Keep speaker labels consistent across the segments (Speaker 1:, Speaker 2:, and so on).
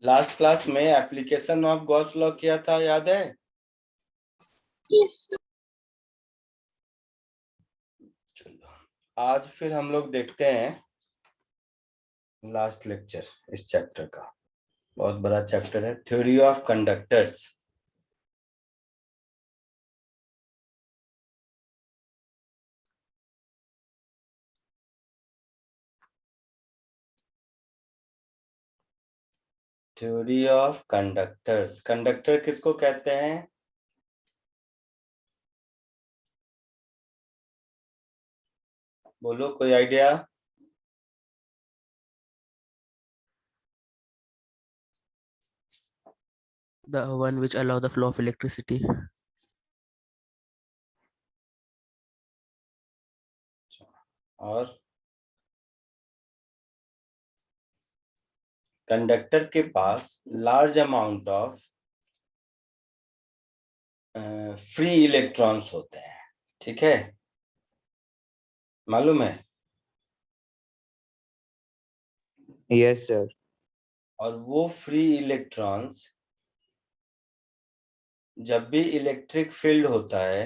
Speaker 1: Last class में application of Gauss law किया था, याद है? चलो आज फिर हम लोग देखते हैं लास्ट लेक्चर इस चैप्टर का। बहुत बड़ा चैप्टर है, theory of conductors. Theory of conductors. Conductor किसको कहते हैं? बोलो, कोई idea?
Speaker 2: The one which allow the flow of electricity.
Speaker 1: और कंडक्टर के पास large amount of free electrons होते हैं, ठीक है? मालूम है?
Speaker 3: Yes sir.
Speaker 1: और वो फ्री इलेक्ट्रॉन्स जब भी इलेक्ट्रिक फील्ड होता है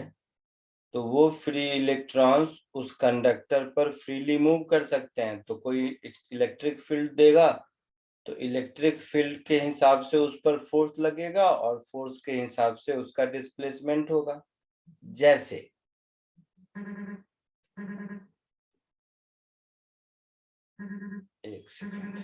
Speaker 1: तो वो फ्री इलेक्ट्रॉन्स उस कंडक्टर पर फ्रीली मूव कर सकते हैं। तो कोई इलेक्ट्रिक फील्ड देगा तो इलेक्ट्रिक फील्ड के हिसाब से उस पर फोर्स लगेगा और फोर्स के हिसाब से उसका डिस्प्लेसमेंट होगा। जैसे एक सेकंड,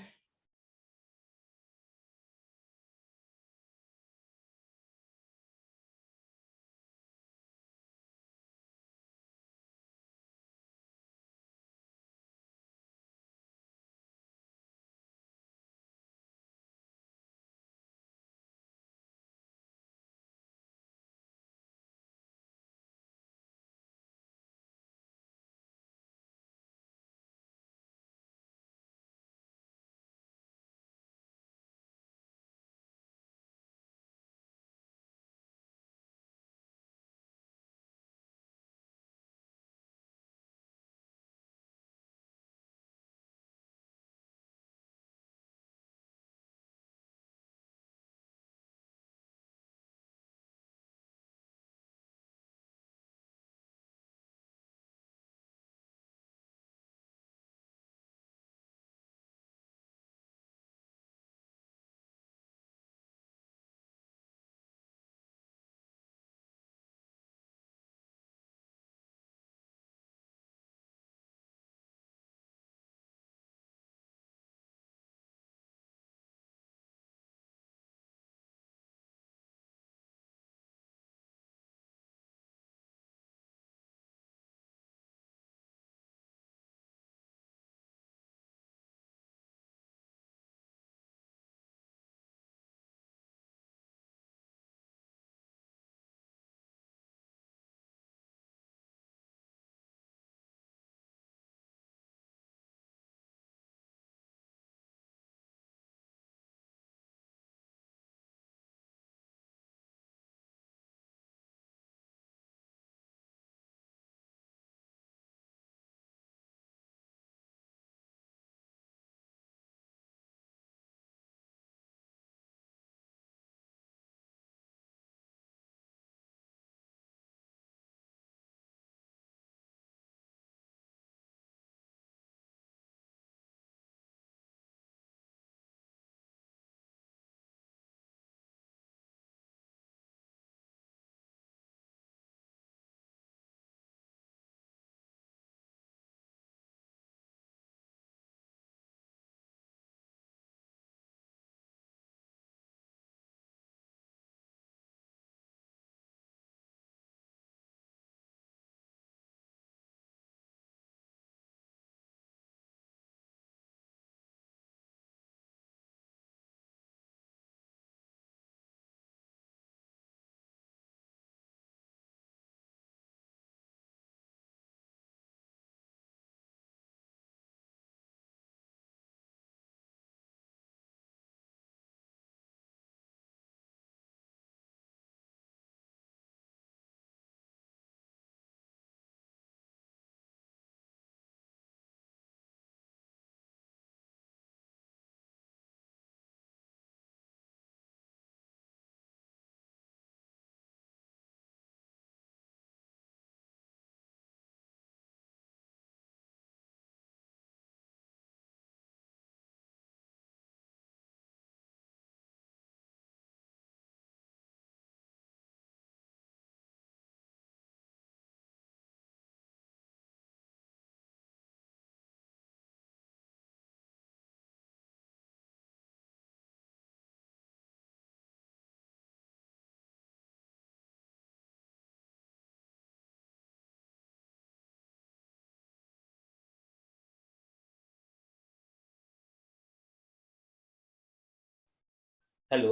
Speaker 1: हेलो,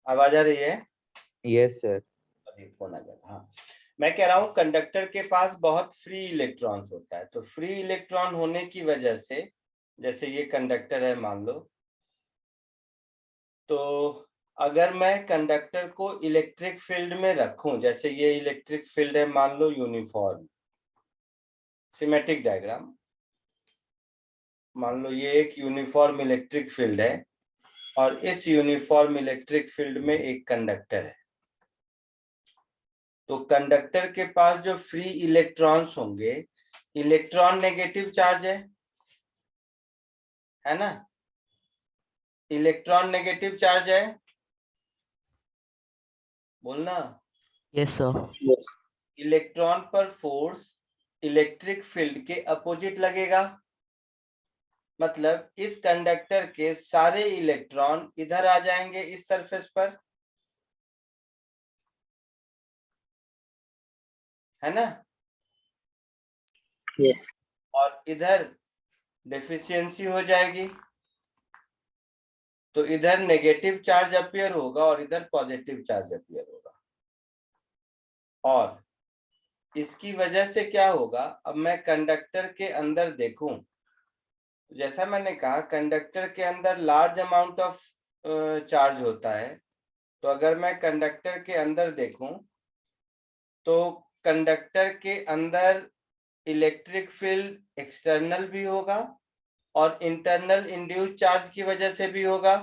Speaker 1: आवाज आ रही है?
Speaker 3: Yes, sir.
Speaker 1: अभी फोन आ गया था। हाँ, मैं कह रहा हूँ कंडक्टर के पास बहुत फ्री इलेक्ट्रॉन्स होता है, तो फ्री इलेक्ट्रॉन होने की वजह से, जैसे ये कंडक्टर है मान लो, तो अगर मैं कंडक्टर को इलेक्ट्रिक फील्ड में रखूं, जैसे ये इलेक्ट्रिक फील्ड है मान लो यूनिफॉर्म, सिमेट्रिक डायग्राम, मान लो ये एक यूनिफॉर्म इलेक्ट्रिक फील्ड है और इस यूनिफॉर्म इलेक्ट्रिक फील्ड में एक कंडक्टर है, तो कंडक्टर के पास जो फ्री इलेक्ट्रॉन्स होंगे, इलेक्ट्रॉन नेगेटिव चार्ज है ना, इलेक्ट्रॉन नेगेटिव चार्ज है, बोलना।
Speaker 2: Yes, sir.
Speaker 3: Yes.
Speaker 1: इलेक्ट्रॉन पर फोर्स इलेक्ट्रिक फील्ड के अपोजिट लगेगा, मतलब इस कंडक्टर के सारे इलेक्ट्रॉन इधर आ जाएंगे इस सरफेस पर, है ना,
Speaker 3: Yes.
Speaker 1: और इधर डेफिशिएंसी हो जाएगी, तो इधर नेगेटिव चार्ज अपीयर होगा और इधर पॉजिटिव चार्ज अपीयर होगा, और इसकी वजह से क्या होगा, अब मैं कंडक्टर के अंदर देखूं, जैसा मैंने कहा कंडक्टर के अंदर लार्ज अमाउंट ऑफ चार्ज होता है, तो अगर मैं कंडक्टर के अंदर देखूं तो कंडक्टर के अंदर इलेक्ट्रिक फील्ड एक्सटर्नल भी होगा और इंटरनल इंड्यूस चार्ज की वजह से भी होगा,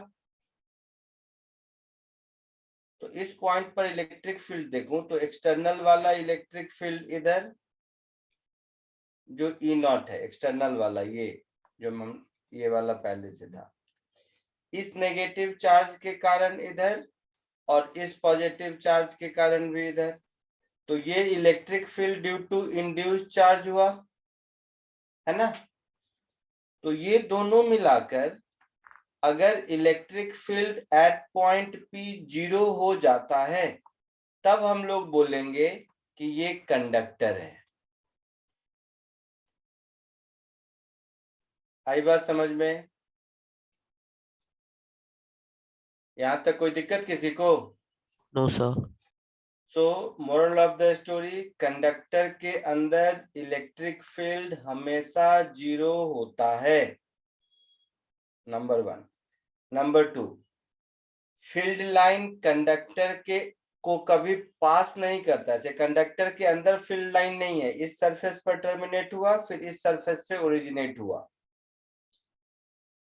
Speaker 1: तो इस पॉइंट पर इलेक्ट्रिक फील्ड देखूं तो एक्सटर्नल वाला इलेक्ट्रिक फील्ड इधर जो ई नॉट है, एक्सटर्नल वाला ये जो ये वाला पहले से था, इस नेगेटिव चार्ज के कारण इधर और इस पॉजिटिव चार्ज के कारण भी इधर, तो ये electric field due to induced charge हुआ, है ना, तो ये दोनों मिलाकर अगर electric field at point P 0 हो जाता है, तब हम लोग बोलेंगे कि ये कंडक्टर है। आई बात समझ में? यहां तक कोई दिक्कत किसी को?
Speaker 2: No, sir.
Speaker 1: So moral of the story, conductor के अंदर इलेक्ट्रिक फील्ड हमेशा 0 होता है, number 1। Number 2, field line conductor के को कभी पास नहीं करता, जैसे कंडक्टर के अंदर फील्ड लाइन नहीं है, इस सरफेस पर टर्मिनेट हुआ फिर इस सरफेस से ओरिजिनेट हुआ,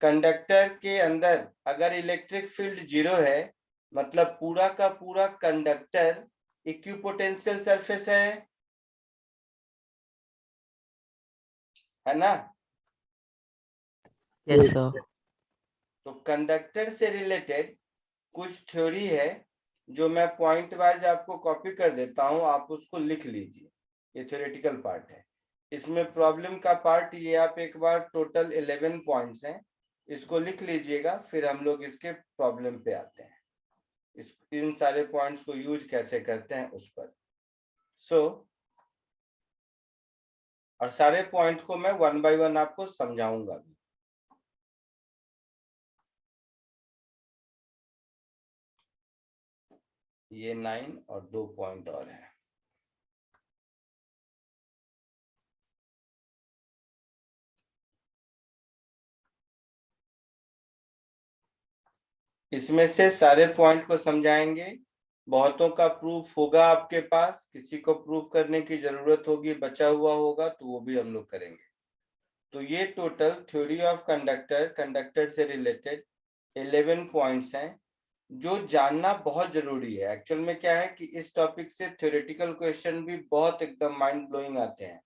Speaker 1: कंडक्टर के अंदर अगर इलेक्ट्रिक फील्ड 0 है मतलब पूरा का पूरा कंडक्टर इक्विपोटेंशियल सरफेस है ना,
Speaker 2: Yes, sir.
Speaker 1: तो कंडक्टर से रिलेटेड कुछ थ्योरी है जो मैं पॉइंट वाइज आपको कॉपी कर देता हूं, आप उसको लिख लीजिए, ये थ्योरेटिकल पार्ट है, इसमें प्रॉब्लम का पार्ट ये आप एक बार टोटल 11 पॉइंट्स हैं, इसको लिख लीजिएगा, फिर हम लोग इसके प्रॉब्लम पे आते हैं, इन सारे पॉइंट्स को यूज कैसे करते हैं उस पर। सो और सारे पॉइंट को मैं 1 बाय 1 आपको समझाऊंगा। ये 9 और 2 पॉइंट और है। इसमें से सारे पॉइंट को समझाएंगे, बहुतों का प्रूफ होगा आपके पास, किसी को प्रूफ करने की जरूरत होगी बचा हुआ होगा तो वो भी हम लोग करेंगे। तो ये total theory of conductor, conductor से रिलेटेड 11 पॉइंट्स हैं जो जानना बहुत जरूरी है। एक्चुअल में क्या है कि इस टॉपिक से थ्योरेटिकल क्वेश्चन भी बहुत एकदम माइंड ब्लोइंग आते हैं,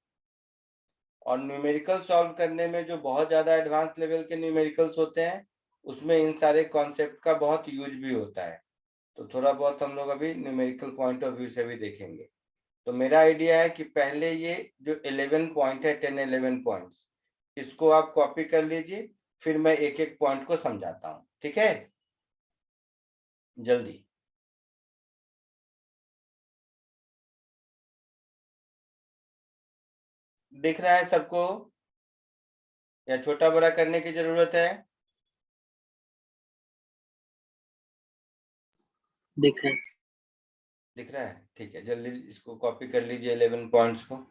Speaker 1: और न्यूमेरिकल सॉल्व करने में जो बहुत ज्यादा एडवांस लेवल के न्यूमेरिकल्स होते हैं उसमें इन सारे कॉन्सेप्ट का बहुत यूज भी होता है, तो थोड़ा बहुत हम लोग अभी न्यूमेरिकल पॉइंट ऑफ व्यू से भी देखेंगे। तो मेरा आइडिया है कि पहले ये जो 11 पॉइंट है, 10-11 पॉइंट्स, इसको आप कॉपी कर लीजिए, फिर मैं एक एक पॉइंट को समझाता हूँ, ठीक है, जल्दी। दिख रहा है सबको या छोटा बड़ा करने की जरूरत है?
Speaker 4: दिख रहा है।
Speaker 1: दिख रहा है? ठीक है, जल्दी इसको कॉपी कर लीजिए 11 पॉइंट्स को।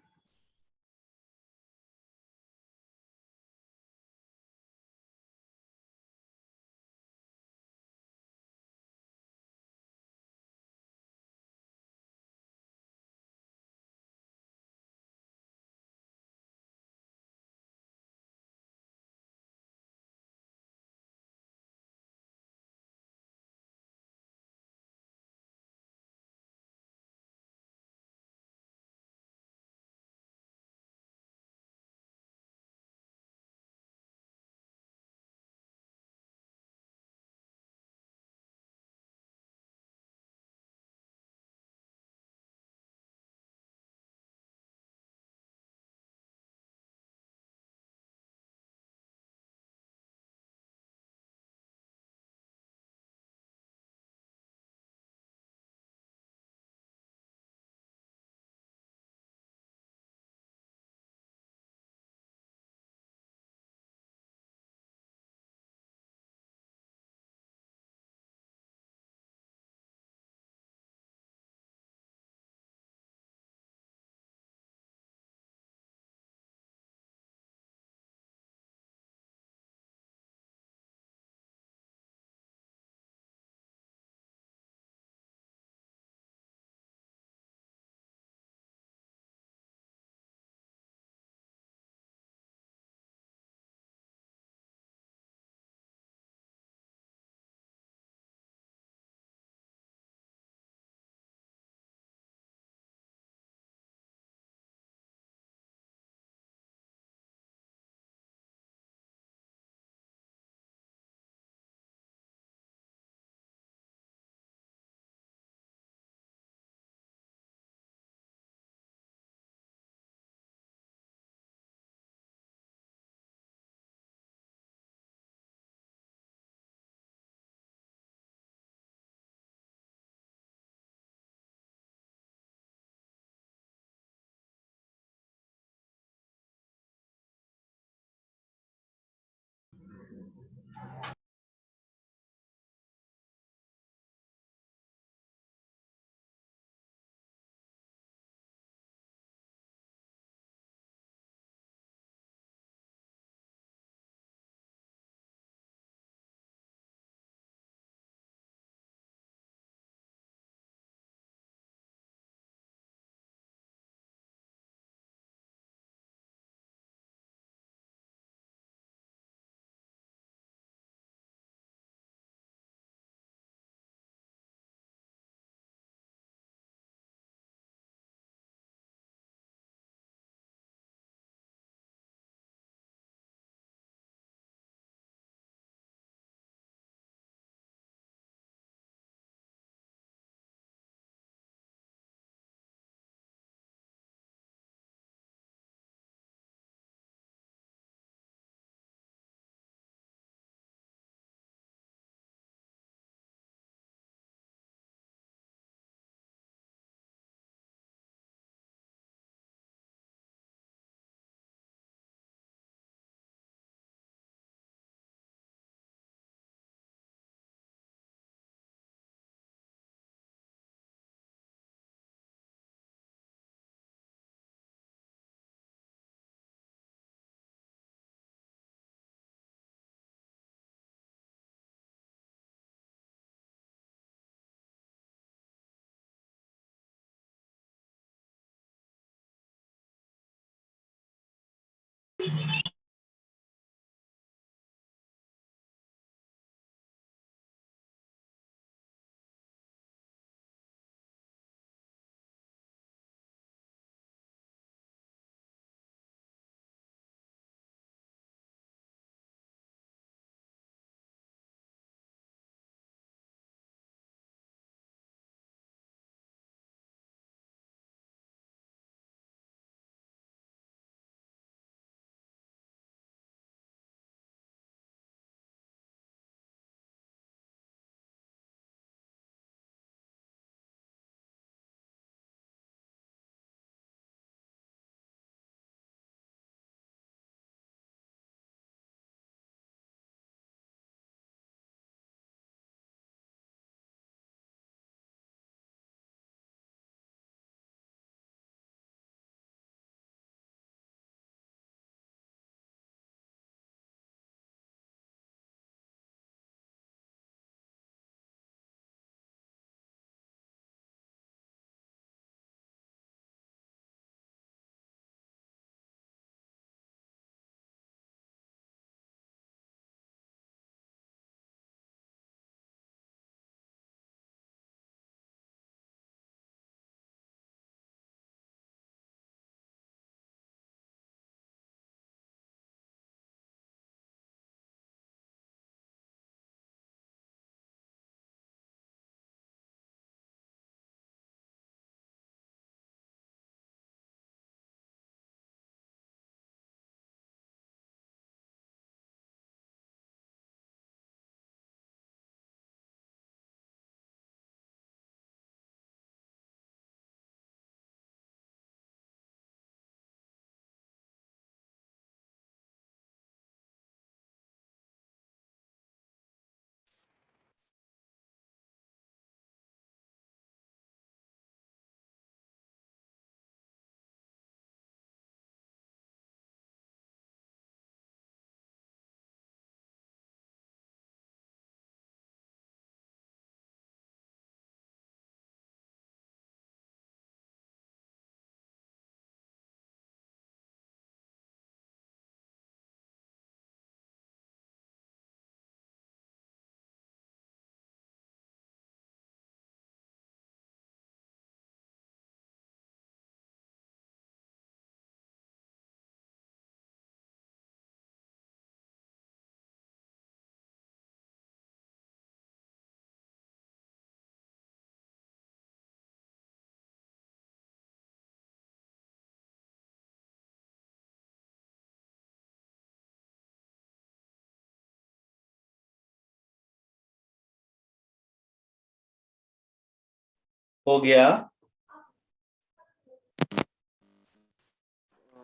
Speaker 1: हो गया?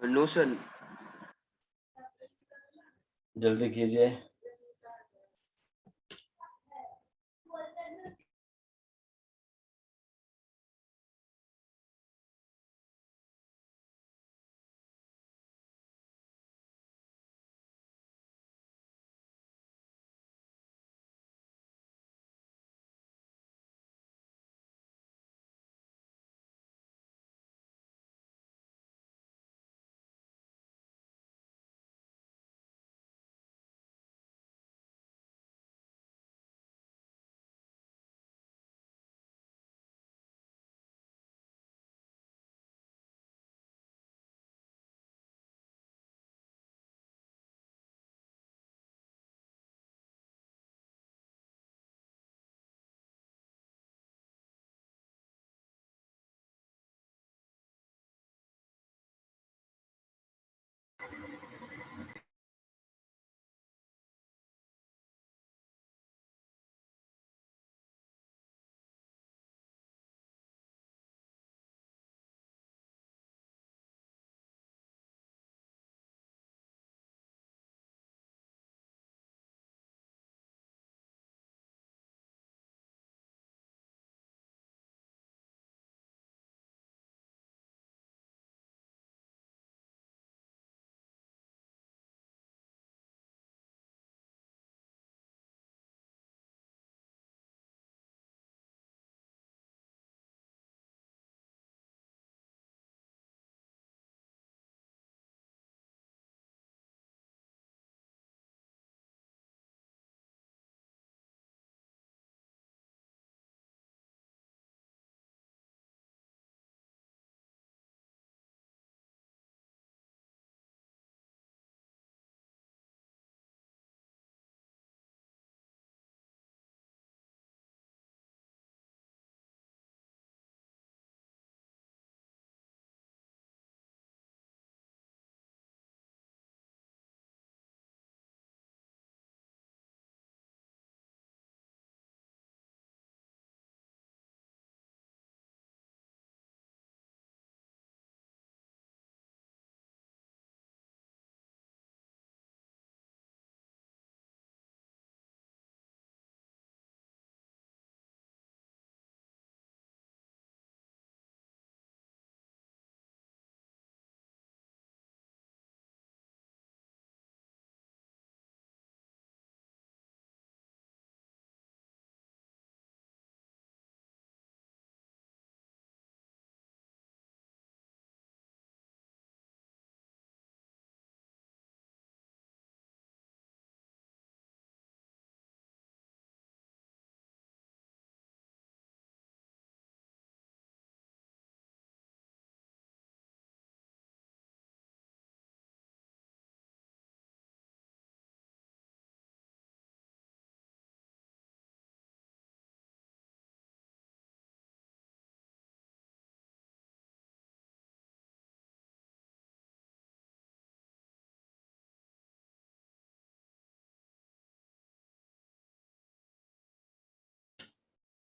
Speaker 3: No, sir.
Speaker 1: जल्दी कीजिए।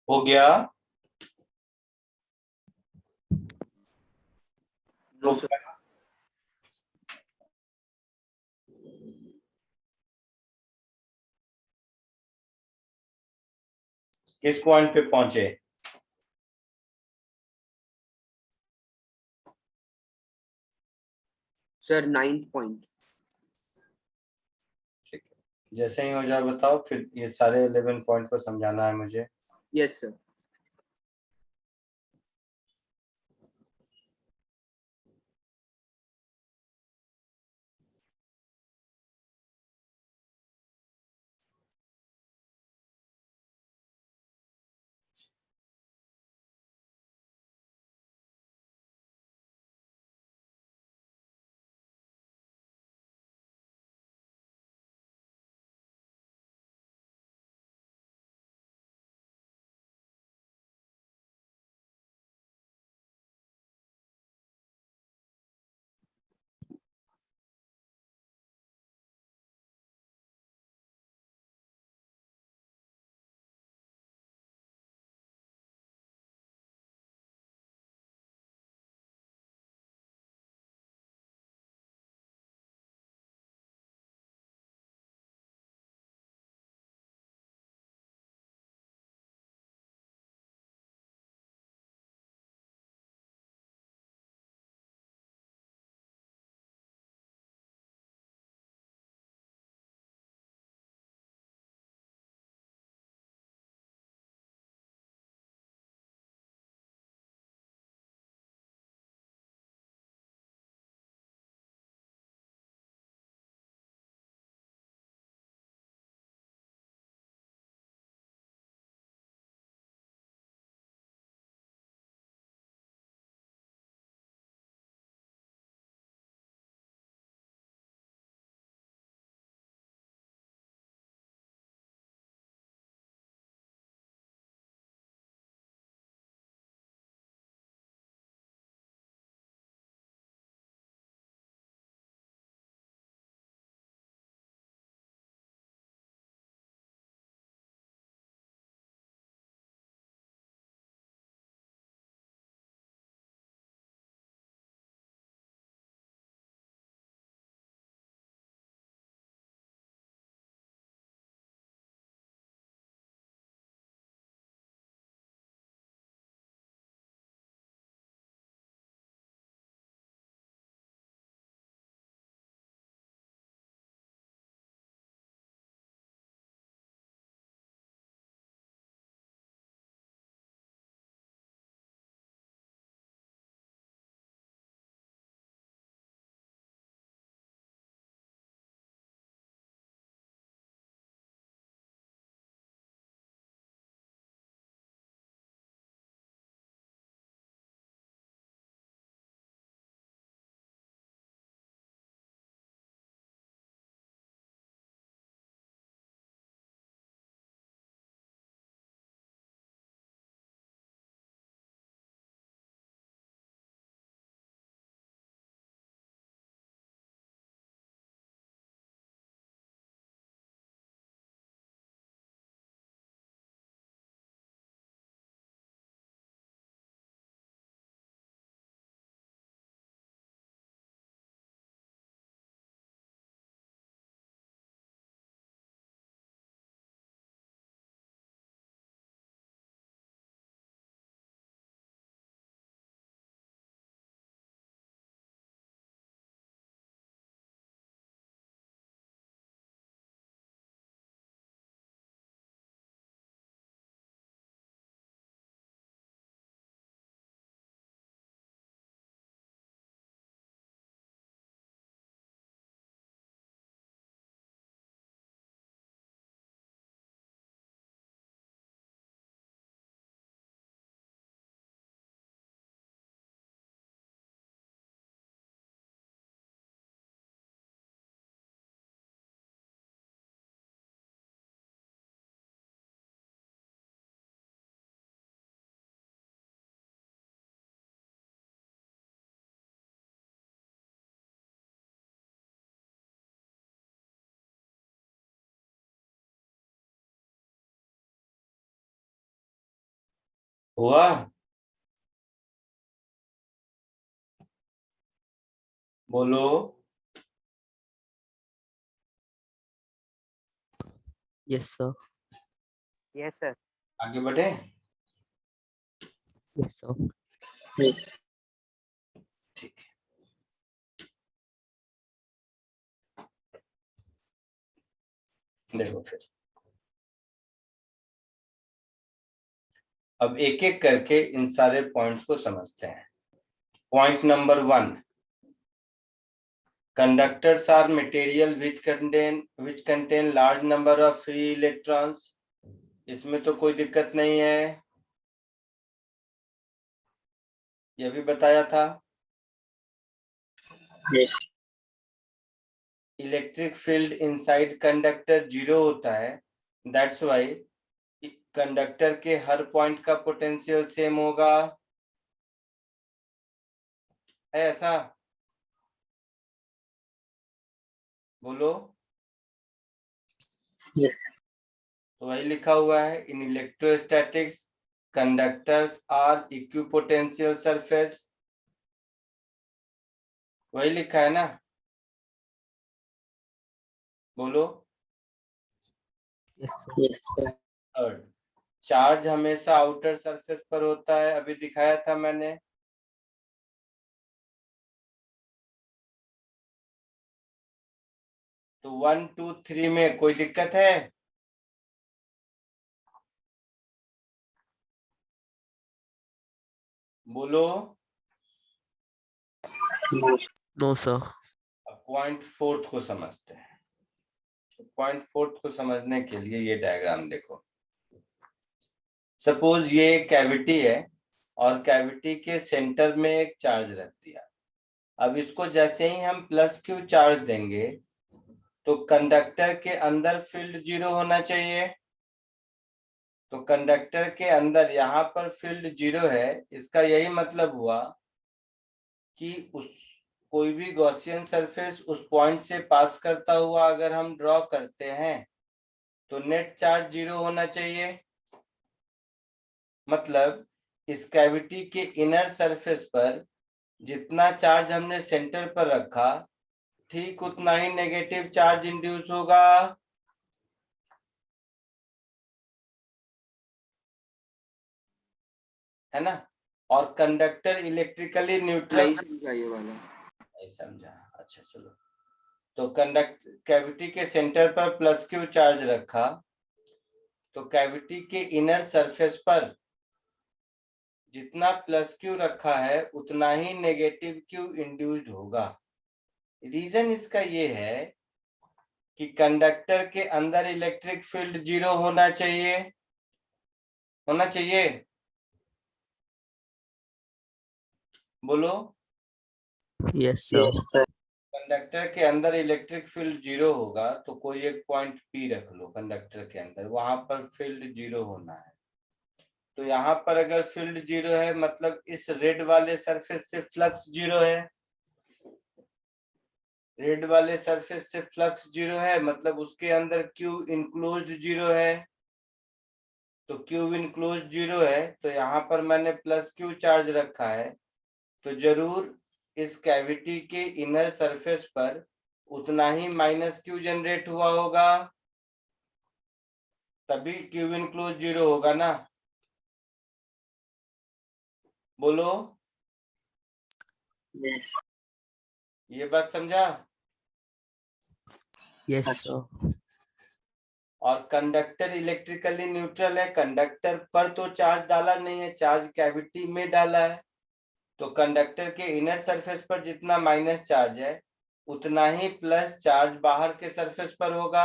Speaker 1: हो गया?
Speaker 3: No, sir.
Speaker 1: किस पॉइंट पे पहुंचे?
Speaker 3: Sir, 9th point.
Speaker 1: ठीक है, जैसे ही हो जाए बताओ, फिर ये सारे 11 पॉइंट को समझाना है मुझे।
Speaker 3: Yes, sir.
Speaker 1: हुआ? बोलो।
Speaker 2: Yes, sir.
Speaker 3: Yes, sir.
Speaker 1: आगे बढ़े।
Speaker 2: Yes, sir.
Speaker 3: Yes.
Speaker 1: ठीक है, देखो फिर अब एक एक करके इन सारे पॉइंट्स को समझते हैं। Point number 1, conductors are material which contain large number of free electrons। इसमें तो कोई दिक्कत नहीं है, यह भी बताया था।
Speaker 3: Yes.
Speaker 1: Electric field inside conductor 0 होता है, दैट्स वाई कंडक्टर के हर पॉइंट का पोटेंशियल सेम होगा, है ऐसा? बोलो।
Speaker 3: Yes.
Speaker 1: तो वही लिखा हुआ है, in electrostatics conductors are equipotential surface, वही लिखा है ना? बोलो।
Speaker 2: Yes, sir.
Speaker 3: Yes, sir.
Speaker 1: थर्ड, चार्ज हमेशा आउटर सरफेस पर होता है, अभी दिखाया था मैंने। तो 1 2 3 में कोई दिक्कत है? बोलो।
Speaker 3: No.
Speaker 2: No, sir.
Speaker 1: अब पॉइंट 4 को समझते हैं। पॉइंट 4 को समझने के लिए ये डायग्राम देखो। सपोज ये कैविटी है और कैविटी के सेंटर में एक चार्ज रख दिया। अब इसको जैसे ही हम प्लस क्यू चार्ज देंगे तो कंडक्टर के अंदर फील्ड 0 होना चाहिए। तो कंडक्टर के अंदर यहाँ पर फील्ड 0 है, इसका यही मतलब हुआ कि उस कोई भी गॉसियन सरफेस उस पॉइंट से पास करता हुआ अगर हम ड्रॉ करते हैं तो नेट चार्ज 0 होना चाहिए। मतलब इस कैविटी के इनर सरफेस पर जितना चार्ज हमने सेंटर पर रखा ठीक उतना ही नेगेटिव चार्ज इंड्यूस होगा, है ना? और कंडक्टर इलेक्ट्रिकली न्यूट्रल।
Speaker 3: नहीं समझा ये वाला।
Speaker 1: नहीं समझा? अच्छा चलो। तो कैविटी के सेंटर पर प्लस क्यू चार्ज रखा तो कैविटी के इनर सरफेस पर जितना प्लस क्यू रखा है उतना ही नेगेटिव क्यू इंड्यूस्ड होगा। रीजन इसका ये है कि कंडक्टर के अंदर इलेक्ट्रिक फील्ड 0 होना चाहिए, होना चाहिए। बोलो।
Speaker 2: Yes, sir.
Speaker 3: Yes, sir.
Speaker 1: Conductor के अंदर इलेक्ट्रिक फील्ड 0 होगा तो कोई एक पॉइंट P रख लो कंडक्टर के अंदर, वहां पर फील्ड 0 होना है। तो यहाँ पर अगर फील्ड 0 है मतलब इस रेड वाले सरफेस से फ्लक्स 0 है, रेड वाले सरफेस से फ्लक्स 0 है मतलब उसके अंदर क्यू इनक्लोज्ड 0 है। तो क्यू इनक्लोज्ड 0 है तो यहाँ पर मैंने प्लस क्यू चार्ज रखा है, तो जरूर इस कैविटी के इनर सरफेस पर उतना ही माइनस क्यू जनरेट हुआ होगा, तभी क्यू इनक्लोज 0 होगा ना। बोलो।
Speaker 3: Yes.
Speaker 1: ये बात समझा?
Speaker 2: Yes, sir.
Speaker 1: और कंडक्टर इलेक्ट्रिकली न्यूट्रल है, कंडक्टर पर तो चार्ज डाला नहीं है, चार्ज कैविटी में डाला है। तो कंडक्टर के इनर सरफेस पर जितना माइनस चार्ज है उतना ही प्लस चार्ज बाहर के सरफेस पर होगा।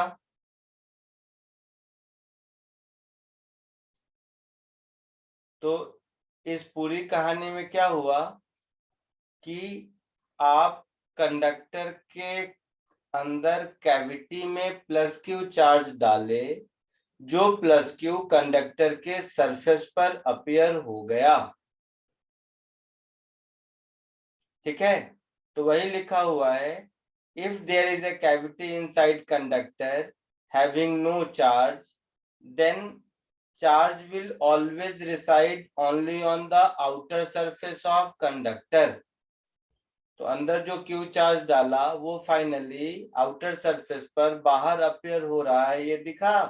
Speaker 1: तो इस पूरी कहानी में क्या हुआ कि आप कंडक्टर के अंदर कैविटी में प्लस क्यू चार्ज डाले, जो प्लस क्यू कंडक्टर के सरफेस पर अपीयर हो गया। ठीक है, तो वही लिखा हुआ है, if there is a cavity inside conductor having no charge then charge will always reside only on the outer surface of conductor. तो अंदर जो Q चार्ज डाला वो फाइनली आउटर सरफेस पर बाहर अपीयर हो रहा है, ये दिखा।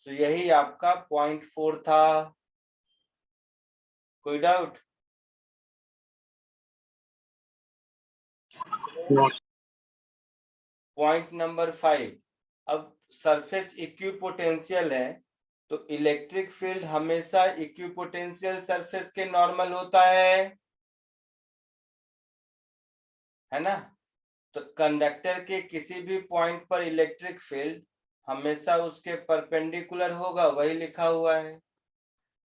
Speaker 1: तो यही आपका 0.4 था। कोई डाउट? पॉइंट नंबर 5, अब सरफेस इक्विपोटेंशियल है तो इलेक्ट्रिक फील्ड हमेशा इक्विपोटेंशियल सरफेस के नॉर्मल होता है ना। तो कंडक्टर के किसी भी पॉइंट पर इलेक्ट्रिक फील्ड हमेशा उसके परपेंडिकुलर होगा, वही लिखा हुआ है।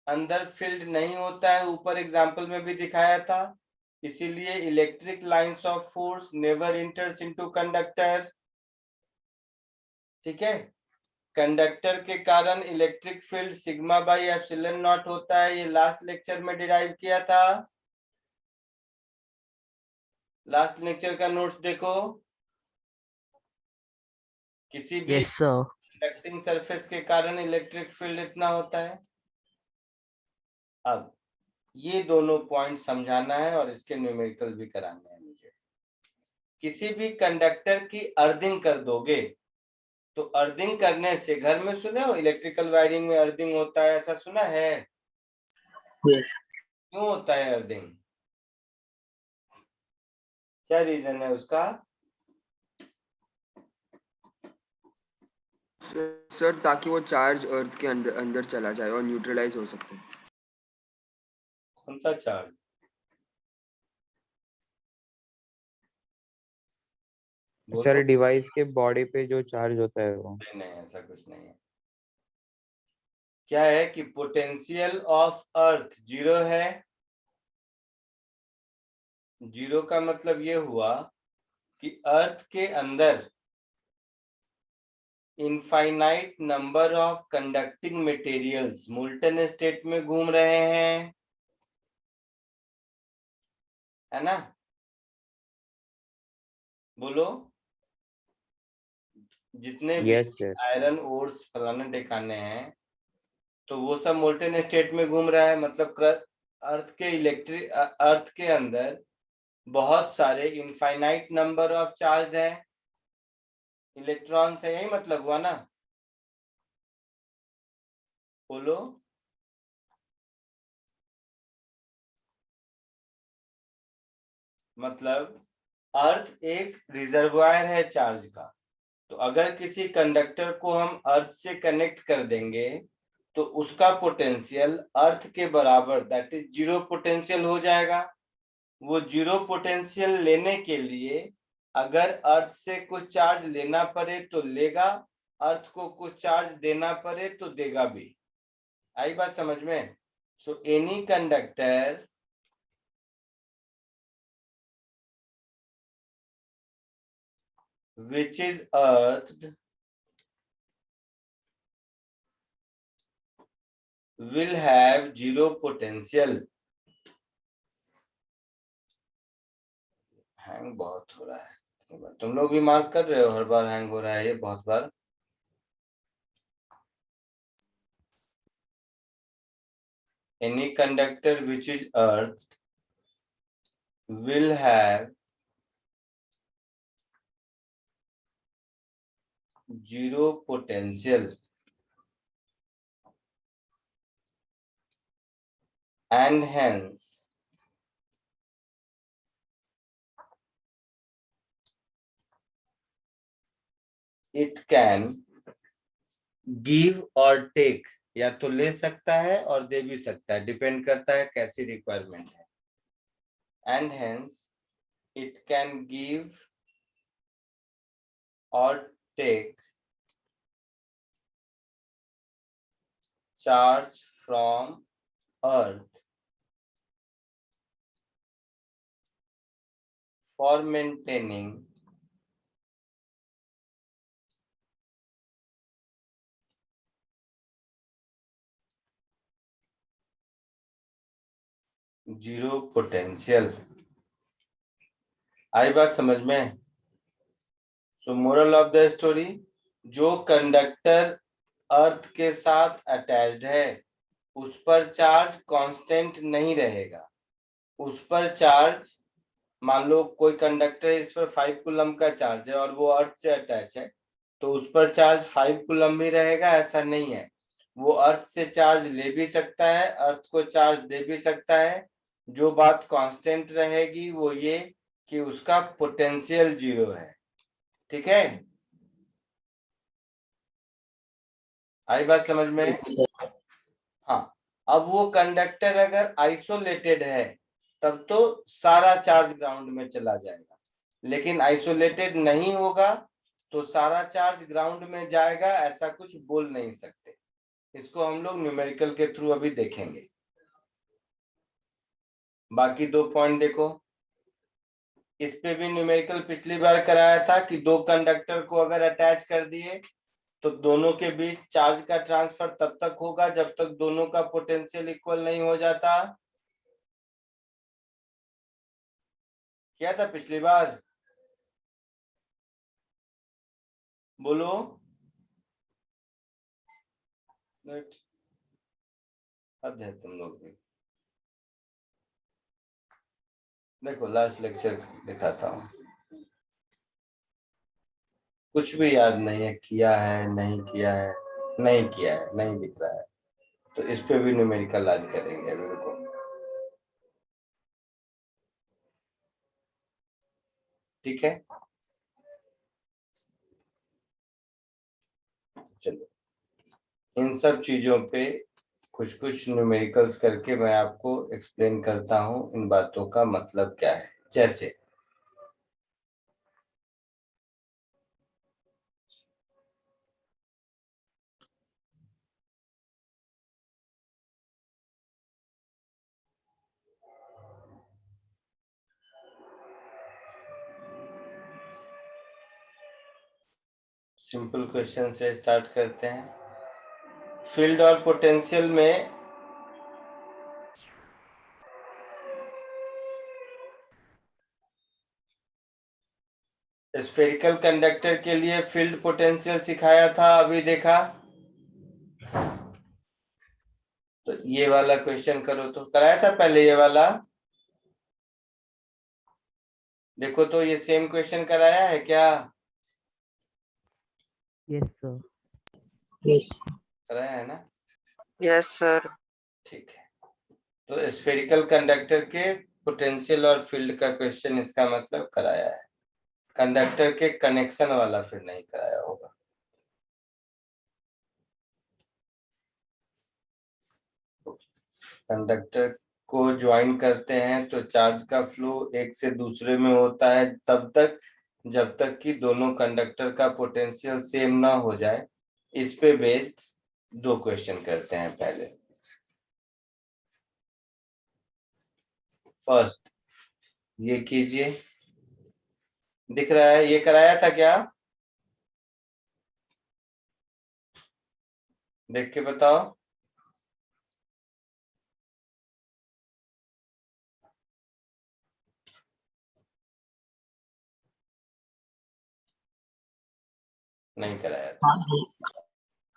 Speaker 1: अंदर फील्ड नहीं होता है, ऊपर एग्जांपल में भी दिखाया था। इसीलिए electric lines of force never इंटर्स into conductor. ठीक है, कंडक्टर के कारण electric field sigma by epsilon not होता है, ये लास्ट लेक्चर में डिराइव किया था। लास्ट लेक्चर का नोट्स देखो। किसी भी
Speaker 2: Yes, sir.
Speaker 1: कंडक्टिंग सरफेस के कारण इलेक्ट्रिक फील्ड इतना होता है। अब ये दोनों पॉइंट समझाना है और इसके न्यूमेरिकल भी कराने हैं मुझे। किसी भी कंडक्टर की अर्थिंग कर दोगे तो अर्थिंग करने से, घर में सुने हो इलेक्ट्रिकल वायरिंग में अर्थिंग होता है, ऐसा सुना है?
Speaker 3: Yes.
Speaker 1: क्यों होता है अर्थिंग? क्या रीजन है उसका?
Speaker 4: सर ताकि वो चार्ज अर्थ के अंदर अंदर चला जाए और न्यूट्रलाइज हो सकते हैं।
Speaker 1: कौन सा चार्ज?
Speaker 5: सर डिवाइस के बॉडी पे जो चार्ज होता है वो।
Speaker 1: नहीं, ऐसा कुछ नहीं है। क्या है कि पोटेंशियल ऑफ अर्थ 0 है। 0 का मतलब ये हुआ कि अर्थ के अंदर infinite number of conducting materials molten state में घूम रहे हैं, है ना? बोलो। जितने भी
Speaker 5: यस सर।
Speaker 1: आयरन ओर्स फलाने ढिकाने हैं तो वो सब मोल्टन स्टेट में घूम रहा है। मतलब अर्थ के अंदर बहुत सारे इनफाइनाइट नंबर ऑफ चार्ज है, इलेक्ट्रॉन से, यही मतलब हुआ ना? बोलो। मतलब अर्थ एक रिजर्वायर है चार्ज का। तो अगर किसी कंडक्टर को हम अर्थ से कनेक्ट कर देंगे तो उसका पोटेंशियल अर्थ के बराबर, दैट इज 0 पोटेंशियल हो जाएगा। वो 0 पोटेंशियल लेने के लिए अगर अर्थ से कुछ चार्ज लेना पड़े तो लेगा, अर्थ को कुछ चार्ज देना पड़े तो देगा भी। आई बात समझ में? So any conductor which is earthed will have 0 potential। Hang बहुत हो रहा है, तुम लोग भी मार्क कर रहे हो, हर बार हैंग हो रहा है ये बहुत बार। Any conductor which is earthed will have 0 potential and hence it can give or take, या तो ले सकता है और दे भी सकता है, डिपेंड करता है कैसी रिक्वायरमेंट है। and hence it can give or take charge from earth for maintaining zero potential. आई बात समझ में? So moral of the story, जो कंडक्टर अर्थ के साथ अटैच्ड है उस पर चार्ज कांस्टेंट नहीं रहेगा। उस पर चार्ज, मान लो कोई कंडक्टर इस पर 5 कूलम का चार्ज है और वो अर्थ से अटैच है, तो उस पर चार्ज 5 कूलम ही रहेगा, ऐसा नहीं है। वो अर्थ से चार्ज ले भी सकता है, अर्थ को चार्ज दे भी सकता है। जो बात कांस्टेंट रहेगी वो ये कि उसका पोटेंशियल 0 है। ठीक है, आई बात समझ में? हाँ, अब वो कंडक्टर अगर आइसोलेटेड है तब तो सारा चार्ज ग्राउंड में चला जाएगा, लेकिन आइसोलेटेड नहीं होगा तो सारा चार्ज ग्राउंड में जाएगा, ऐसा कुछ बोल नहीं सकते। इसको हम लोग न्यूमेरिकल के थ्रू अभी देखेंगे। बाकी 2 पॉइंट देखो, इस पे भी न्यूमेरिकल पिछली बार कराया था कि 2 कंडक्टर को अगर अटैच कर दिए तो दोनों के बीच चार्ज का ट्रांसफर तब तक होगा जब तक दोनों का पोटेंशियल इक्वल नहीं हो जाता। क्या था पिछली बार? बोलो। हद है तुम लोग भी। देखो लास्ट लेक्चर दिखाता हूँ, कुछ भी याद नहीं है, किया है नहीं किया है, नहीं किया है, नहीं दिख रहा है, तो इस पे भी न्यूमेरिकल आज करेंगे मेरे को। ठीक है, चलो इन सब चीजों पे कुछ कुछ न्यूमेरिकल्स करके मैं आपको एक्सप्लेन करता हूँ इन बातों का मतलब क्या है। जैसे सिंपल क्वेश्चन से स्टार्ट करते हैं। फील्ड और पोटेंशियल में स्फेरिकल कंडक्टर के लिए फील्ड पोटेंशियल सिखाया था, अभी देखा। तो ये वाला क्वेश्चन करो, तो कराया था पहले ये वाला। देखो तो ये सेम क्वेश्चन कराया है क्या?
Speaker 2: Yes, sir.
Speaker 3: Yes.
Speaker 1: कराया है ना?
Speaker 3: Yes, sir.
Speaker 1: ठीक है, तो स्फेरिकल कंडक्टर के पोटेंशियल और फील्ड का क्वेश्चन इसका मतलब कराया है। कंडक्टर के कनेक्शन वाला फिर नहीं कराया होगा। कंडक्टर को ज्वाइन करते हैं तो चार्ज का फ्लो एक से दूसरे में होता है तब तक जब तक कि दोनों कंडक्टर का पोटेंशियल सेम ना हो जाए। इस पे बेस्ड 2 क्वेश्चन करते हैं। पहले फर्स्ट ये कीजिए, दिख रहा है? ये कराया था क्या? देख के बताओ। नहीं कराया था?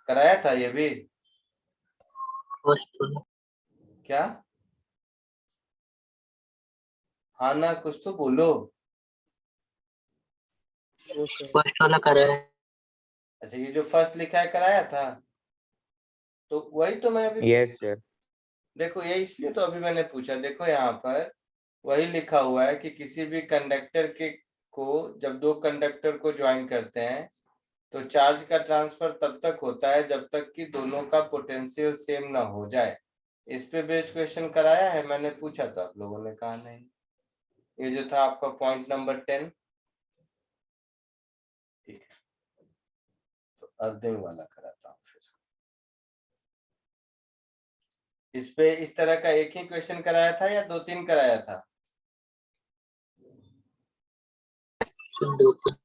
Speaker 1: कराया था ये भी?
Speaker 3: First one.
Speaker 1: क्या? हाँ ना, कुछ तो बोलो।
Speaker 2: No, sir.
Speaker 3: First वाला करा है.
Speaker 1: अच्छा, ये जो फर्स्ट लिखा है कराया था, तो वही तो मैं अभी
Speaker 5: यस सर।
Speaker 1: देखो, ये इसलिए तो अभी मैंने पूछा। देखो यहाँ पर वही लिखा हुआ है कि किसी भी कंडक्टर के को जब 2 कंडक्टर को ज्वाइन करते हैं तो चार्ज का ट्रांसफर तब तक होता है जब तक कि दोनों का पोटेंशियल सेम ना हो जाए। इस पे बेस्ड क्वेश्चन कराया है, मैंने पूछा तो आप लोगों ने कहा नहीं। ये जो था आपका पॉइंट नंबर 10। ठीक है, तो अर्थिंग वाला कराता हूँ फिर। इस पे इस तरह का एक ही क्वेश्चन कराया था या 2-3 कराया था?
Speaker 3: दो तीन.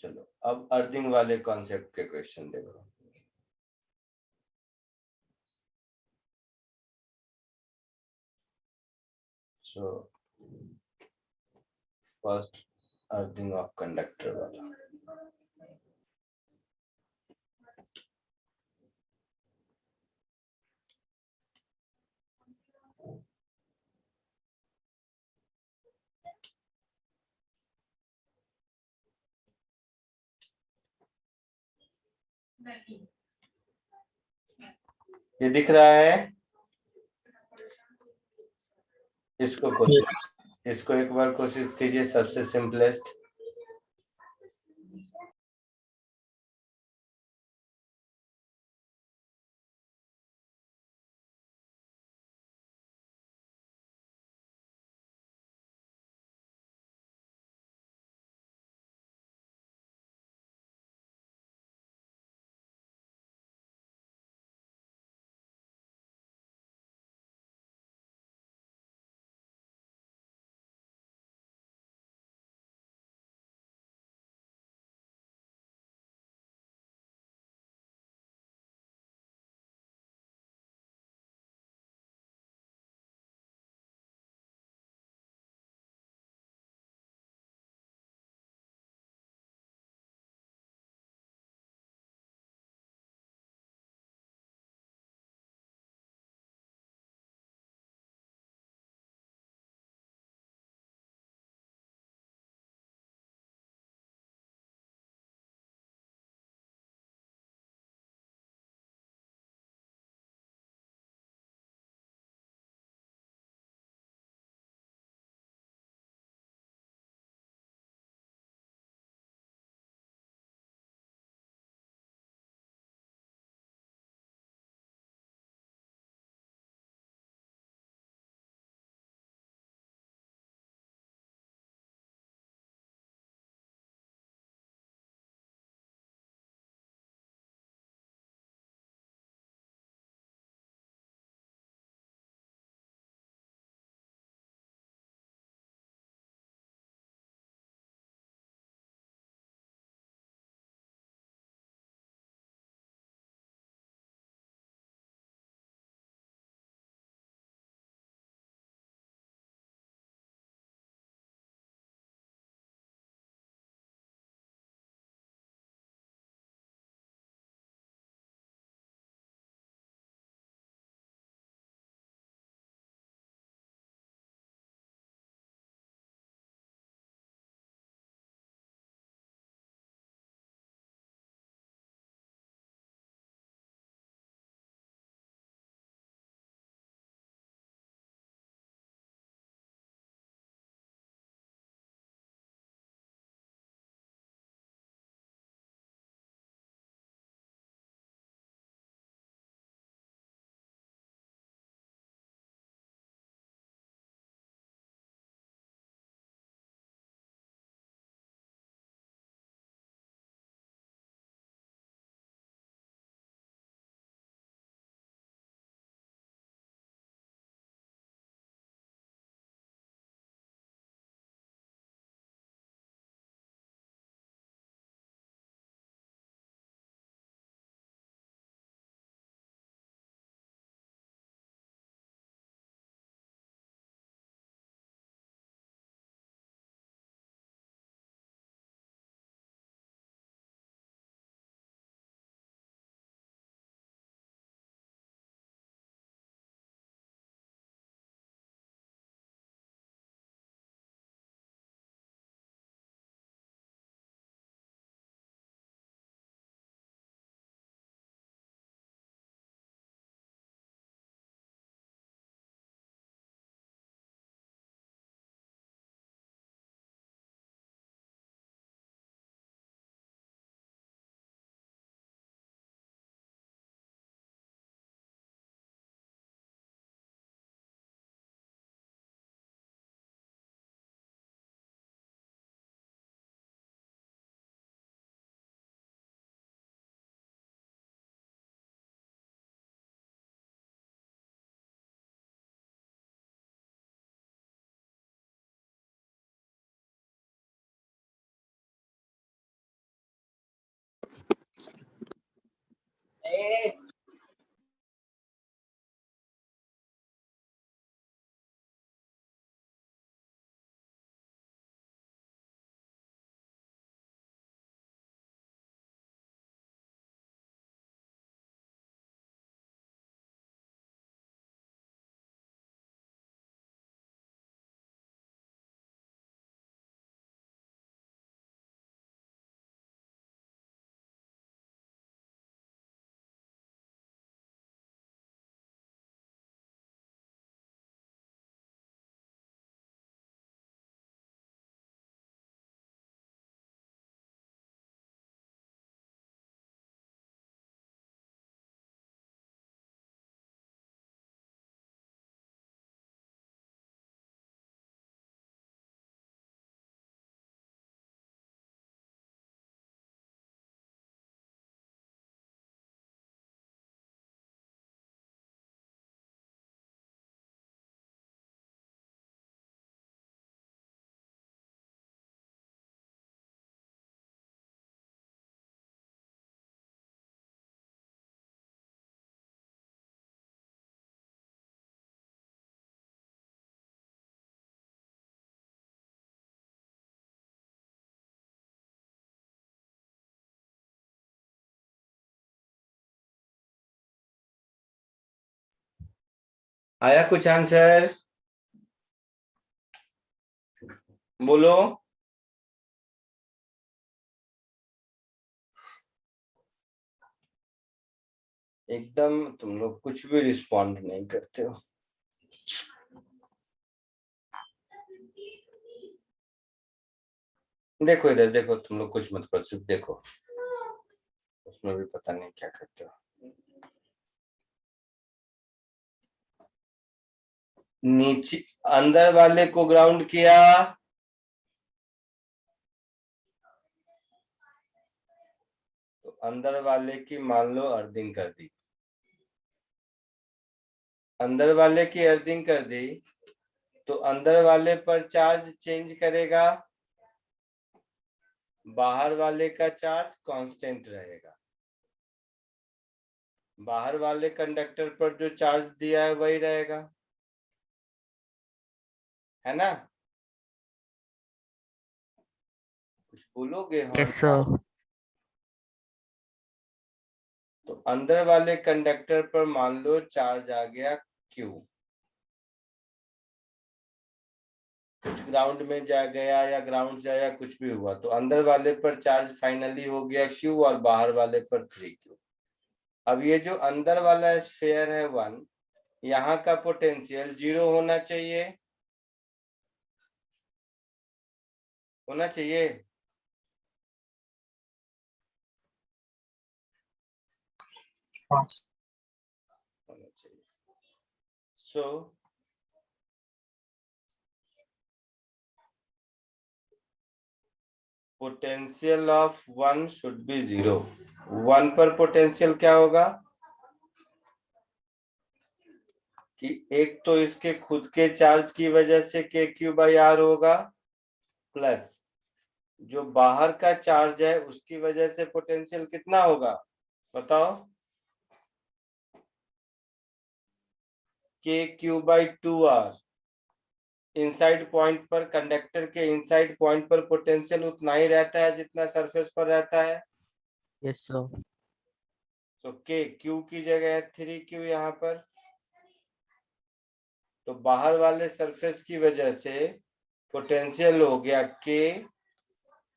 Speaker 1: चलो अब अर्थिंग वाले कॉन्सेप्ट के क्वेश्चन देखो। So first earthing of conductor वाला। ये दिख रहा है? इसको एक बार कोशिश कीजिए, सबसे सिंपलेस्ट। आया कुछ आंसर? बोलो। एकदम तुम लोग कुछ भी रिस्पॉन्ड नहीं करते हो। देखो इधर देखो, तुम लोग कुछ मत करो, सिर्फ देखो, उसमें भी पता नहीं क्या करते हो। नीचे अंदर वाले को ग्राउंड किया, तो अंदर वाले की मान लो अर्थिंग कर दी, अंदर वाले की अर्थिंग कर दी, तो अंदर वाले पर चार्ज चेंज करेगा, बाहर वाले का चार्ज कांस्टेंट रहेगा। बाहर वाले कंडक्टर पर जो चार्ज दिया है वही रहेगा, है ना? कुछ बोलोगे? हाँ
Speaker 2: Yes, sir.
Speaker 1: तो अंदर वाले कंडक्टर पर मान लो चार्ज आ गया Q, कुछ ग्राउंड में जा गया या ग्राउंड से आया, कुछ भी हुआ, तो अंदर वाले पर चार्ज फाइनली हो गया Q और बाहर वाले पर 3Q। अब ये जो अंदर वाला स्फीयर है 1, यहाँ का पोटेंशियल 0 होना चाहिए, होना चाहिए। होना चाहिए। So potential of 1 should be 0। 1 पर पोटेंशियल क्या होगा कि एक तो इसके खुद के चार्ज की वजह से KQ/R होगा, प्लस जो बाहर का चार्ज है उसकी वजह से पोटेंशियल कितना होगा बताओ? KQ/2R। इनसाइड पॉइंट पर, कंडक्टर के इनसाइड पॉइंट पर पोटेंशियल उतना ही रहता है जितना सरफेस पर रहता है।
Speaker 2: Yes, sir.
Speaker 1: तो Q की जगह है 3Q यहाँ पर, तो बाहर वाले सरफेस की वजह से पोटेंशियल हो गया K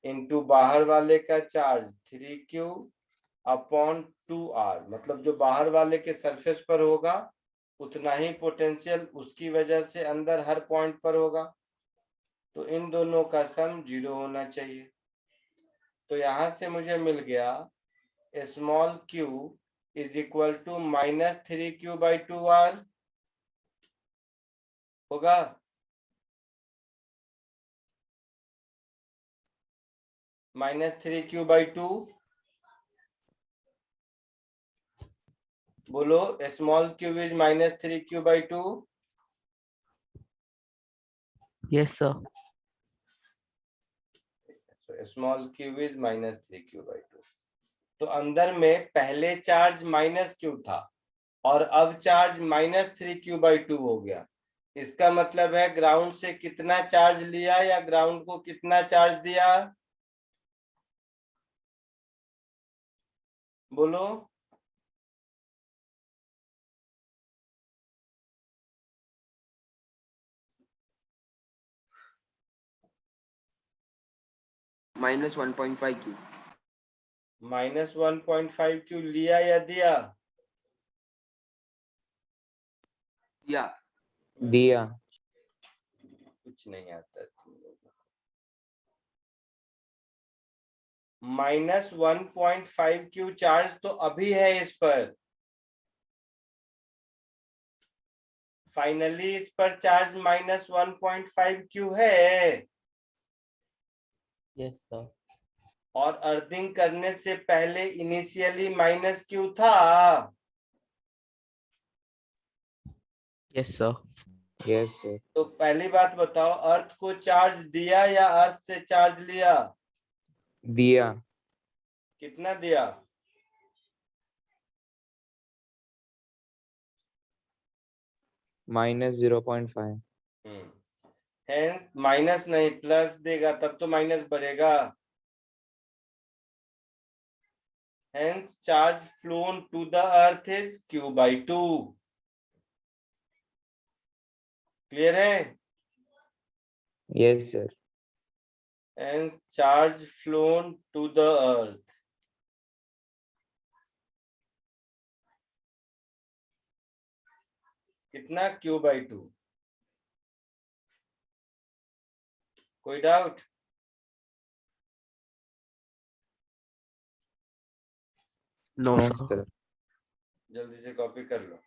Speaker 1: इंटू बाहर वाले का चार्ज 3Q/2R। मतलब जो बाहर वाले के सरफेस पर होगा उतना ही पोटेंशियल उसकी वजह से अंदर हर पॉइंट पर होगा, तो इन दोनों का सम 0 होना चाहिए। तो यहां से मुझे मिल गया small q is equal to -3Q/2R होगा। -3Q/2, बोलो small q is -3Q/2।
Speaker 2: Yes, sir.
Speaker 1: Small q is -3Q/2। तो अंदर में पहले चार्ज -Q था और अब चार्ज -3Q/2 हो गया। इसका मतलब है ग्राउंड से कितना चार्ज लिया या ग्राउंड को कितना चार्ज दिया, बोलो?
Speaker 4: -1.5Q।
Speaker 1: -1.5Q लिया या दिया?
Speaker 4: या
Speaker 5: दिया।
Speaker 1: कुछ नहीं आता तुम लोगों को। -1.5Q चार्ज तो अभी है इस पर, फाइनली इस पर चार्ज -1.5Q है,
Speaker 2: Yes, sir.
Speaker 1: और अर्थिंग करने से पहले इनिशियली -Q था।
Speaker 2: Yes, sir.
Speaker 5: Yes sir.
Speaker 1: तो पहली बात बताओ, अर्थ को चार्ज दिया या अर्थ से चार्ज लिया?
Speaker 5: दिया।
Speaker 1: कितना दिया?
Speaker 5: -0.5।
Speaker 1: हेंस माइनस नहीं प्लस देगा, तब तो माइनस बढ़ेगा। Hence charge flown to the earth is Q/2। Clear है?
Speaker 5: Yes, sir.
Speaker 1: And charge flown to the earth. कितना Q/2? कोई doubt?
Speaker 2: No,
Speaker 5: No,
Speaker 2: sir.
Speaker 5: sir.
Speaker 1: जल्दी से कॉपी कर लो.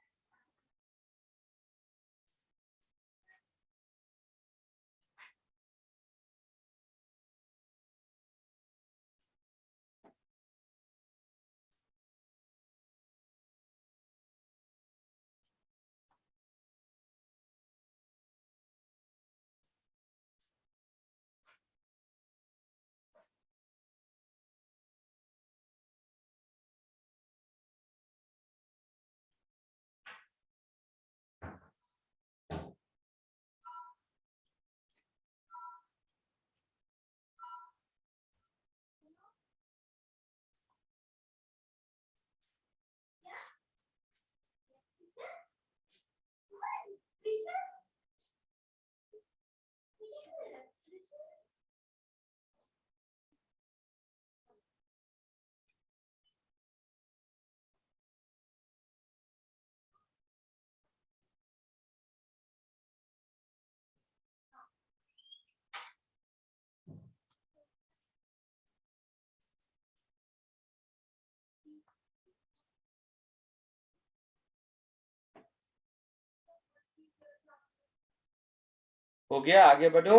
Speaker 1: हो गया? आगे बढ़ो.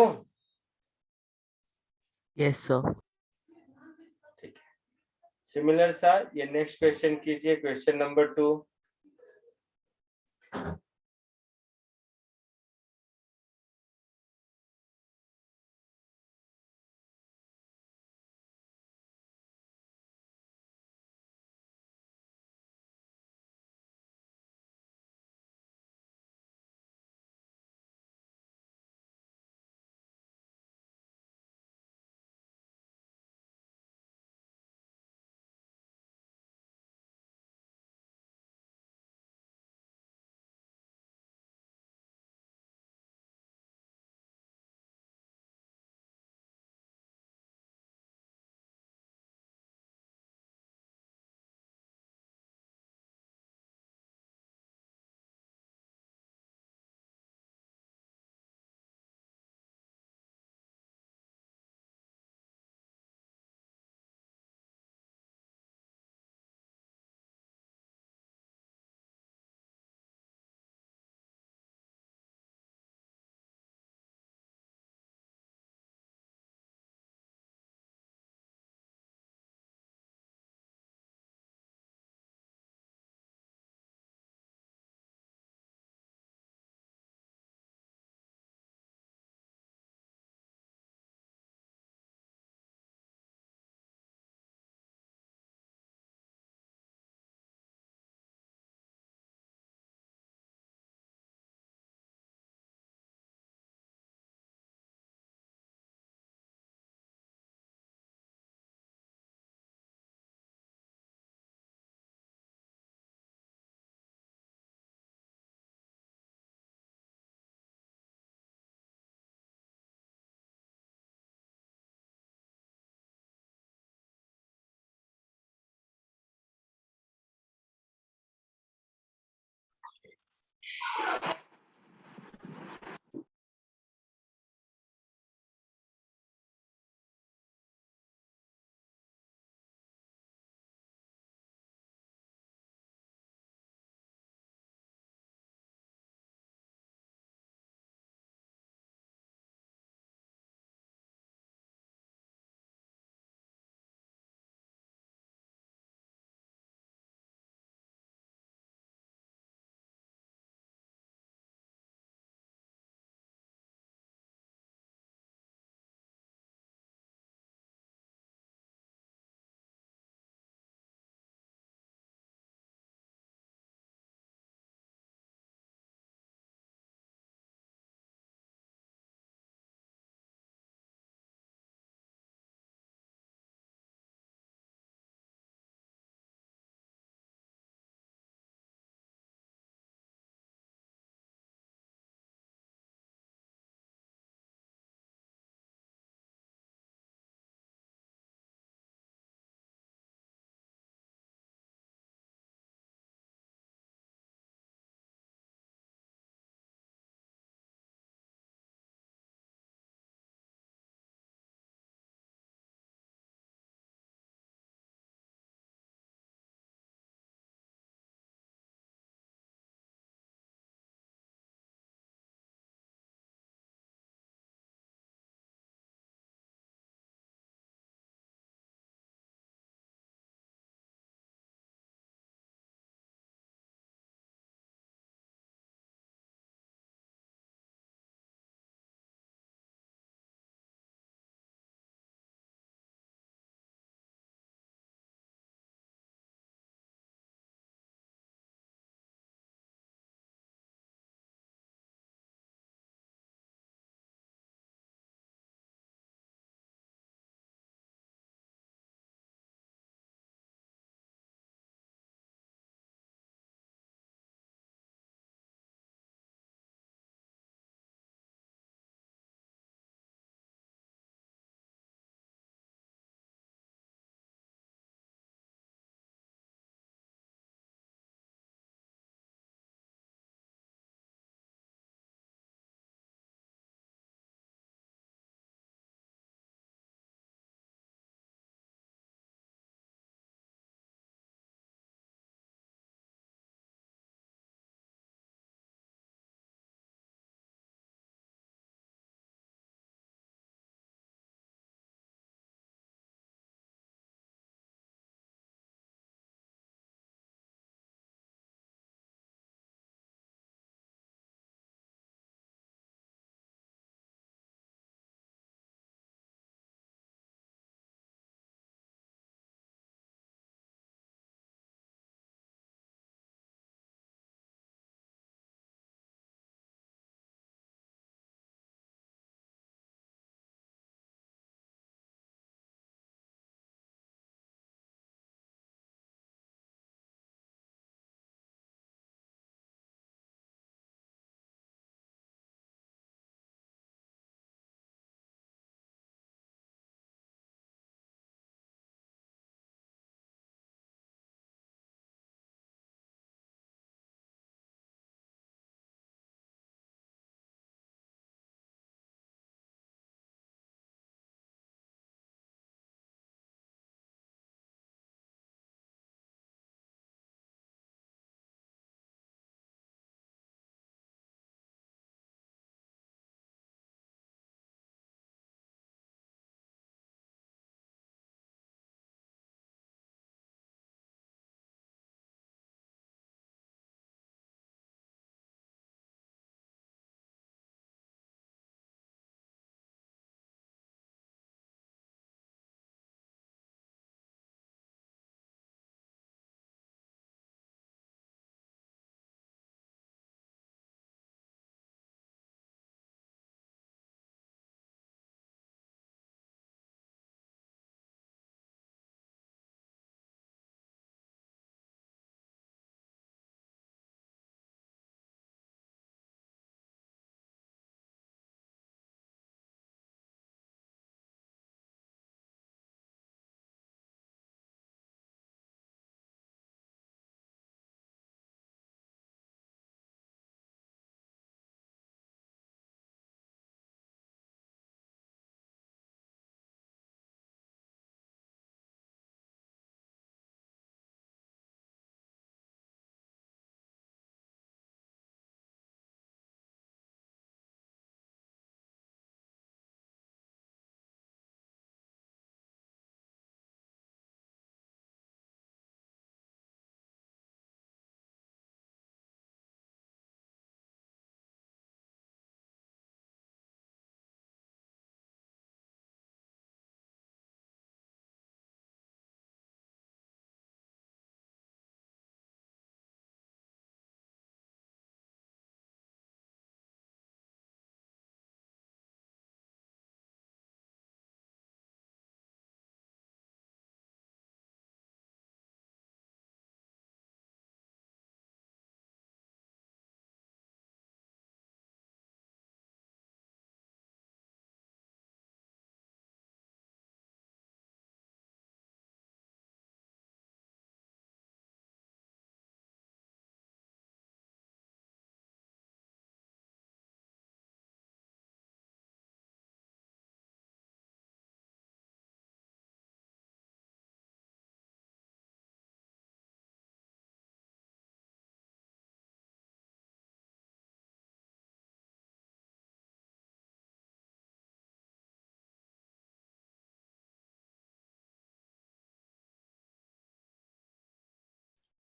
Speaker 2: Yes, sir.
Speaker 1: ठीक है. सिमिलर सा ये नेक्स्ट क्वेश्चन कीजिए. Question number 2.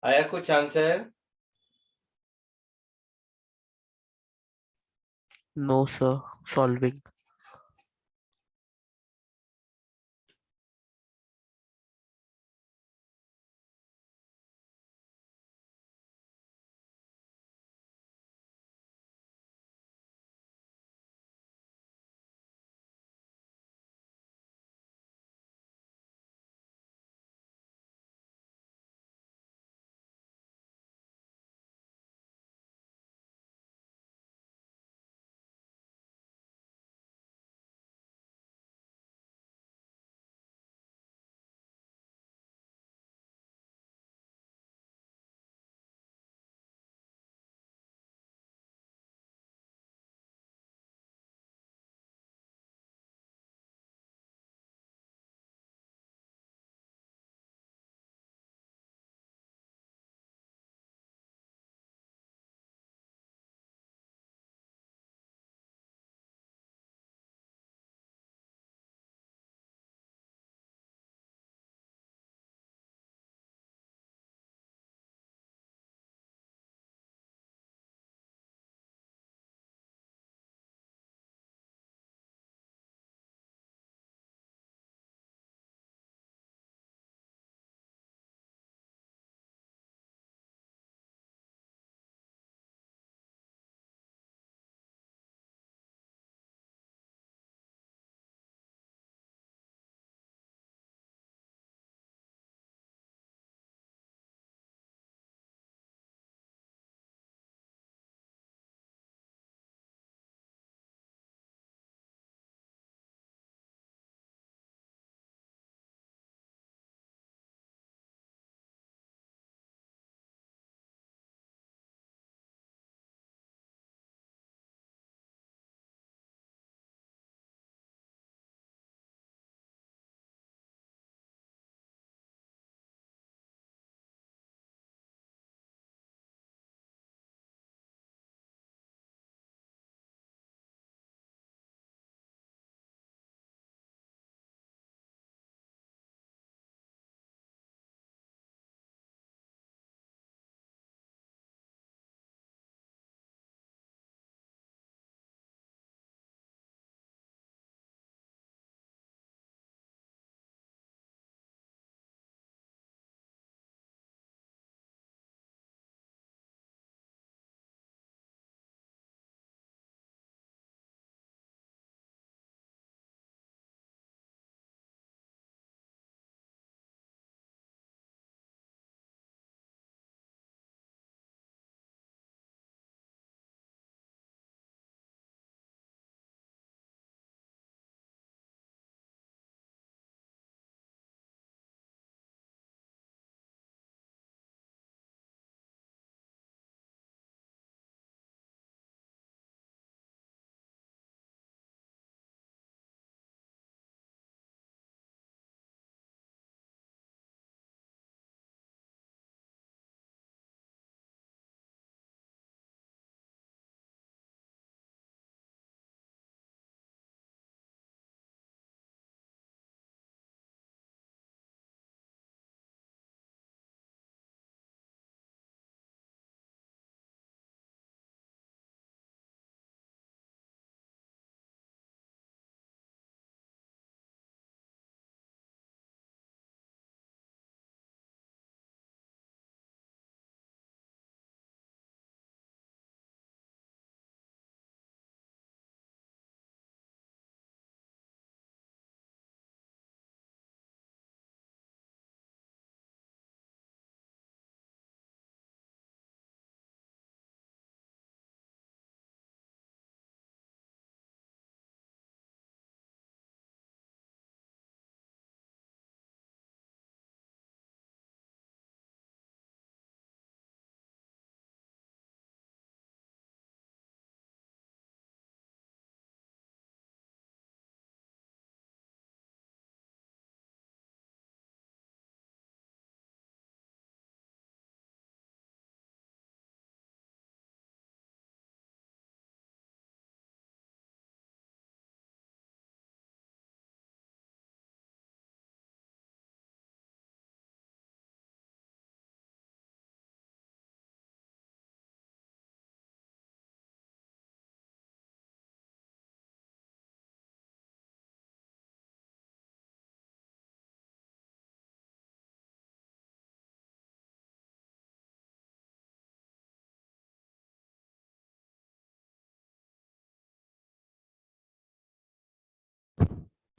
Speaker 1: आया कुछ answer?
Speaker 2: No, sir. Solving.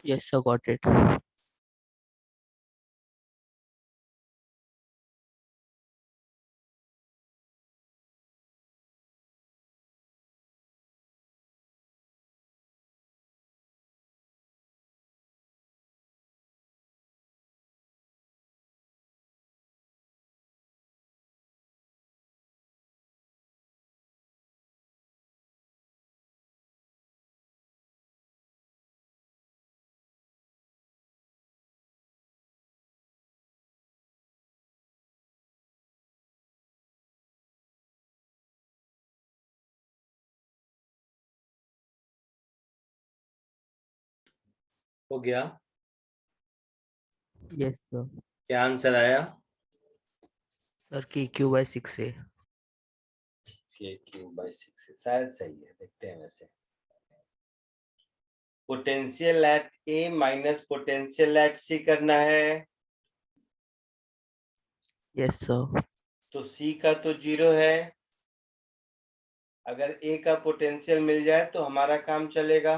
Speaker 2: Yes, sir. Got it.
Speaker 1: हो गया?
Speaker 2: Yes, sir.
Speaker 1: क्या आंसर आया?
Speaker 2: Sir, KQ by 6A.
Speaker 1: KQ/6 शायद सही है, देखते हैं। वैसे potential at A minus potential at C करना है,
Speaker 2: Yes, sir.
Speaker 1: तो सी का तो 0 है। अगर ए का पोटेंशियल मिल जाए तो हमारा काम चलेगा।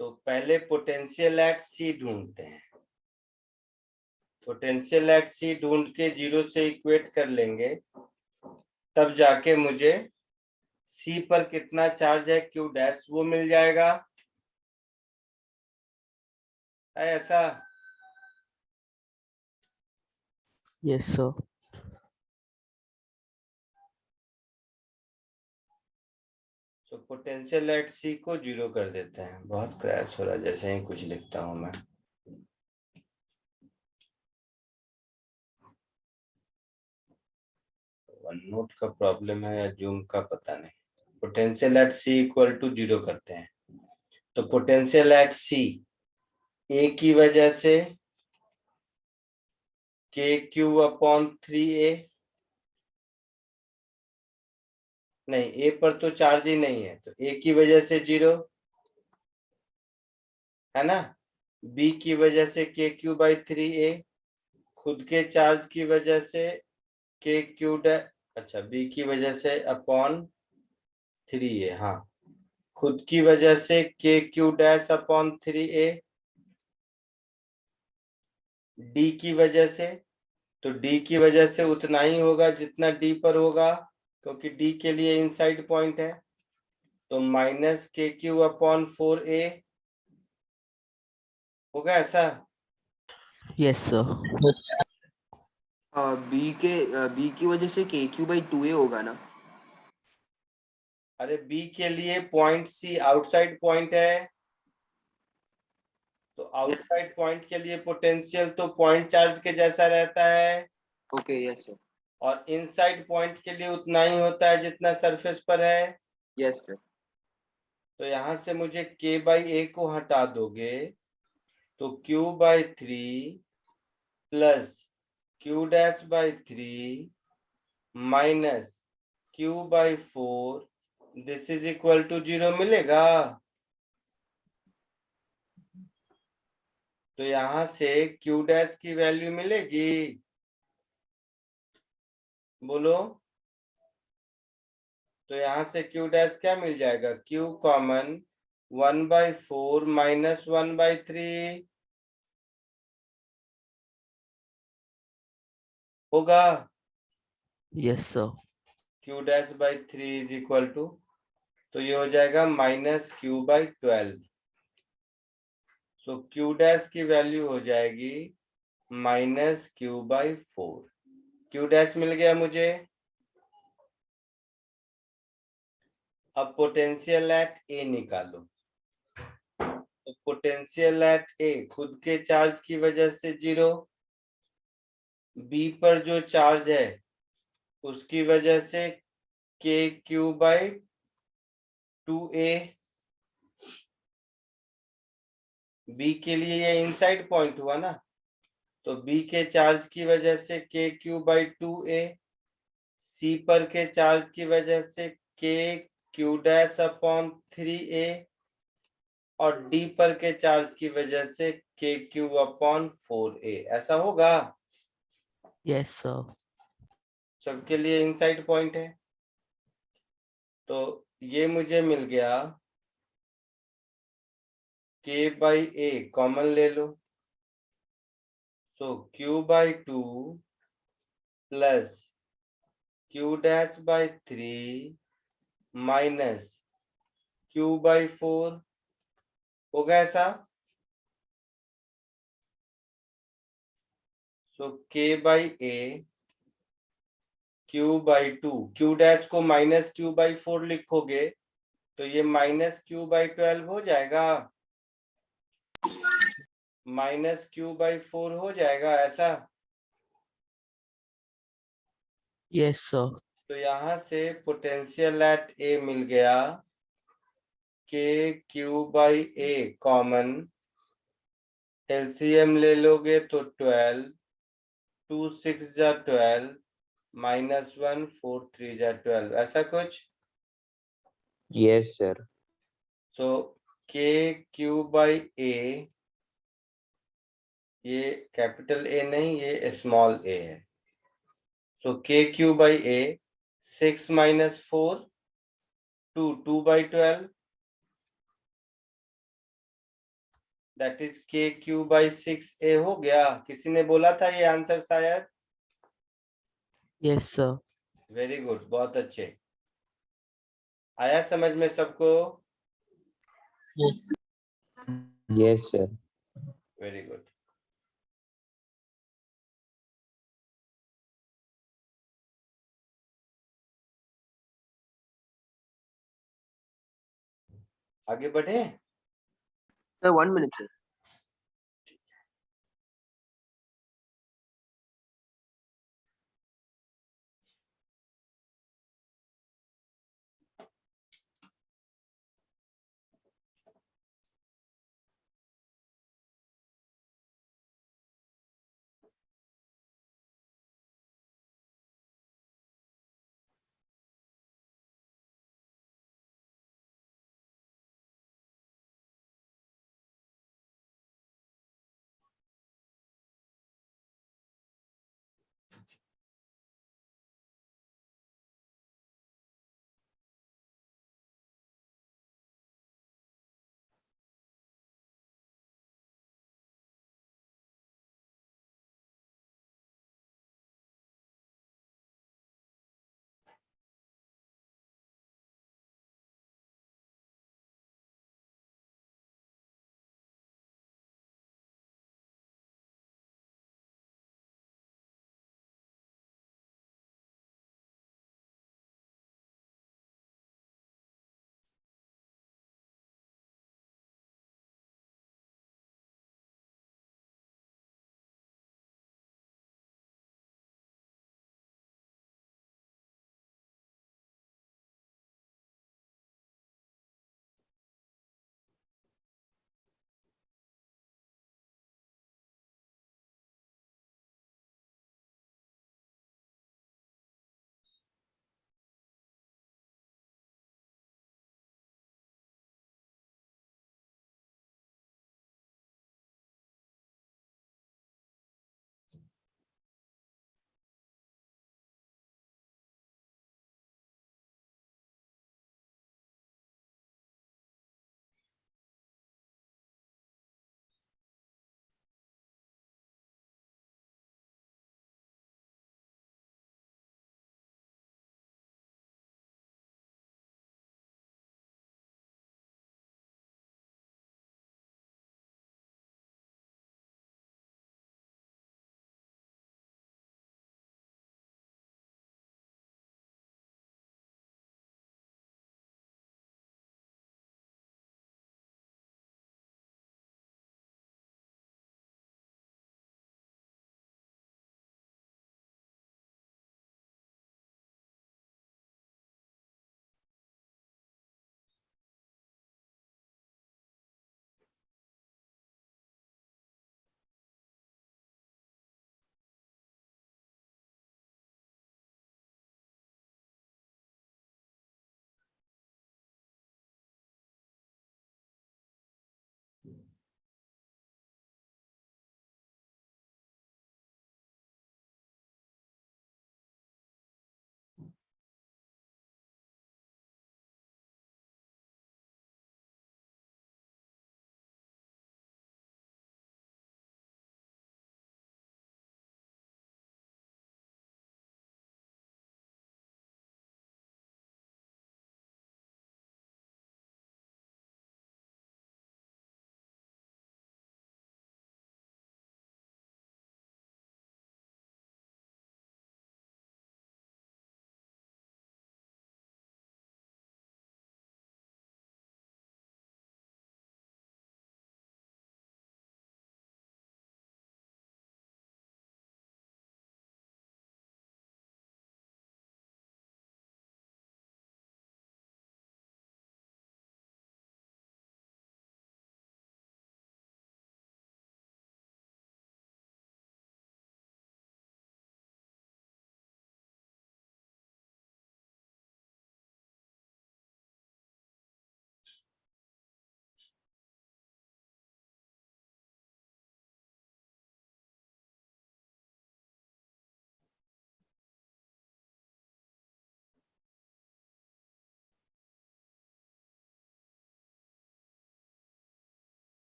Speaker 1: तो पहले पोटेंशियल एट सी ढूंढते हैं। पोटेंशियल एट सी ढूंढ के 0 से इक्वेट कर लेंगे, तब जाके मुझे सी पर कितना चार्ज है क्यू डैश वो मिल जाएगा। है ऐसा?
Speaker 2: Yes, sir.
Speaker 1: तो पोटेंशियल एट सी को 0 कर देते हैं। बहुत क्रैश हो रहा है, जैसे ही कुछ लिखता हूं मैं। वन नोट का प्रॉब्लम है या जूम का पता नहीं। Potential at C equal to 0 करते हैं। तो पोटेंशियल एट सी ए की वजह से के क्यू अपॉन 3a, नहीं ए पर तो चार्ज ही नहीं है, तो ए की वजह से 0 है ना। बी की वजह से KQ/3a, खुद के चार्ज की वजह से KQ डैश, अच्छा बी की वजह से अपॉन 3a, हाँ खुद की वजह से KQ dash upon 3a, D की वजह से, तो डी की वजह से उतना ही होगा जितना डी पर होगा, क्योंकि डी के लिए इनसाइड पॉइंट है। तो माइनस KQ अपॉन 4a होगा ऐसा।
Speaker 2: Yes, sir.
Speaker 3: Yes.
Speaker 4: बी की वजह से KQ/2a होगा ना।
Speaker 1: अरे बी के लिए पॉइंट सी आउटसाइड पॉइंट है, तो आउटसाइड पॉइंट के लिए पोटेंशियल तो पॉइंट चार्ज के जैसा रहता है,
Speaker 4: ओके यस सर।
Speaker 1: और इनसाइड पॉइंट के लिए उतना ही होता है जितना सरफेस पर है।
Speaker 4: Yes sir.
Speaker 1: तो यहां से मुझे K/A को हटा दोगे तो Q/3 plus Q'/3 minus Q/4 this is equal to 0 मिलेगा। तो यहां से Q डैश की वैल्यू मिलेगी, बोलो। तो यहां से Q डैश क्या मिल जाएगा? Q कॉमन 1/4 माइनस 1/3 होगा।
Speaker 2: Yes, sir.
Speaker 1: Q'/3 is equal to, तो ये हो जाएगा minus Q/12। So Q dash की वैल्यू हो जाएगी माइनस Q/4। Q डैश मिल गया मुझे। अब पोटेंशियल एट ए निकालो। तो पोटेंशियल एट ए खुद के चार्ज की वजह से 0, बी पर जो चार्ज है उसकी वजह से KQ/2a, बी के लिए ये इनसाइड पॉइंट हुआ ना, तो बी के चार्ज की वजह से KQ/2a, सी पर के चार्ज की वजह से KQ'/3a, और डी पर के चार्ज की वजह से KQ/4a। ऐसा होगा?
Speaker 2: Yes, sir.
Speaker 1: सबके लिए इनसाइड पॉइंट है। तो ये मुझे मिल गया k by a कॉमन ले लो, so q by 2 plus q dash by 3 minus q by 4 होगा ऐसा। so k by a q by 2, q dash को माइनस q by 4 लिखोगे तो ये माइनस q by 12 हो जाएगा, माइनस q by 4 हो जाएगा ऐसा।
Speaker 2: yes sir,
Speaker 1: तो यहाँ से पोटेंशियल एट ए मिल गया, के Q by A common, LCM ले लोगे तो 12, 2 6 जा 12 माइनस 1 4 3 जा 12 ऐसा कुछ।
Speaker 5: yes sir,
Speaker 1: सो के क्यू बाई ए, ये कैपिटल ए नहीं ये स्मॉल ए है, सो के Q by A 6 minus 4 2 2 by 12 that is के क्यू बाई 6 ए हो गया। किसी ने बोला था ये आंसर शायद।
Speaker 2: yes sir,
Speaker 1: वेरी गुड, बहुत अच्छे, आया समझ में सबको।
Speaker 3: Yes.
Speaker 5: yes sir.
Speaker 1: Very good. आगे बढ़े।
Speaker 4: Sir, 1 minute, sir.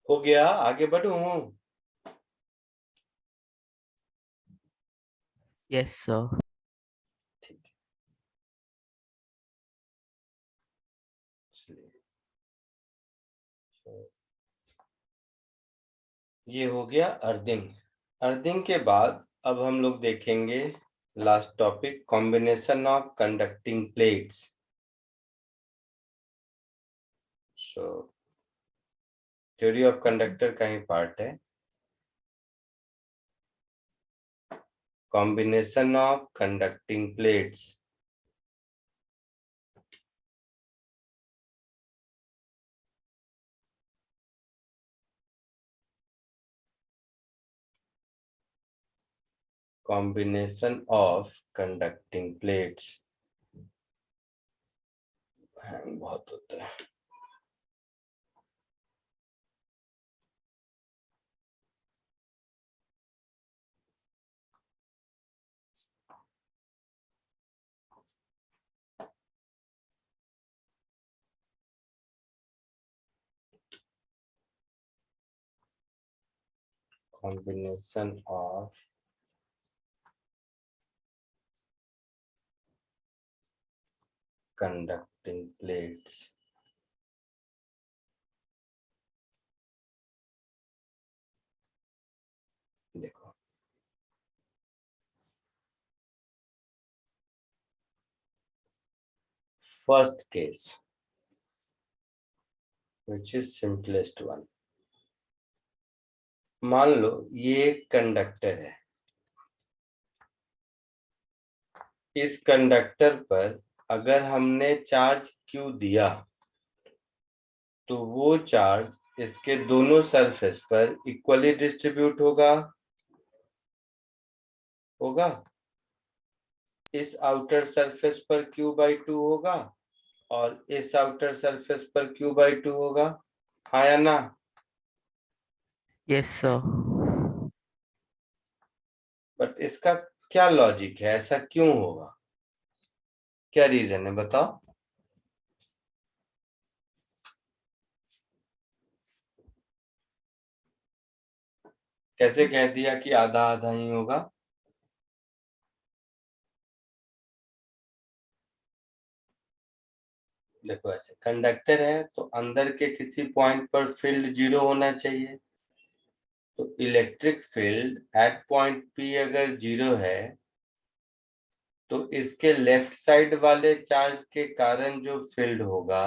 Speaker 1: हो गया, आगे बढ़ूं?
Speaker 2: Yes, sir.
Speaker 1: ठीक है, चलिए। ये हो गया अर्थिंग। अर्थिंग के बाद अब हम लोग देखेंगे last topic, combination of conducting plates. So theory of conductor का ही पार्ट है, combination of conducting plates. Combination of conducting plates बहुत होता है। Combination of conducting plates। देखो, first case which is simplest one। मान लो ये एक कंडक्टर है, इस कंडक्टर पर अगर हमने चार्ज Q दिया तो वो चार्ज इसके दोनों सरफेस पर इक्वली डिस्ट्रीब्यूट होगा। इस आउटर सरफेस पर Q/2 होगा और इस आउटर सरफेस पर Q/2 होगा, हाँ या ना?
Speaker 2: Yes, sir.
Speaker 1: बट इसका क्या लॉजिक है, ऐसा क्यों होगा, क्या रीजन है बताओ? कैसे कह दिया कि आधा आधा ही होगा? देखो, ऐसे कंडक्टर है तो अंदर के किसी पॉइंट पर फील्ड 0 होना चाहिए। तो electric field at point P अगर 0 है तो इसके लेफ्ट साइड वाले चार्ज के कारण जो फील्ड होगा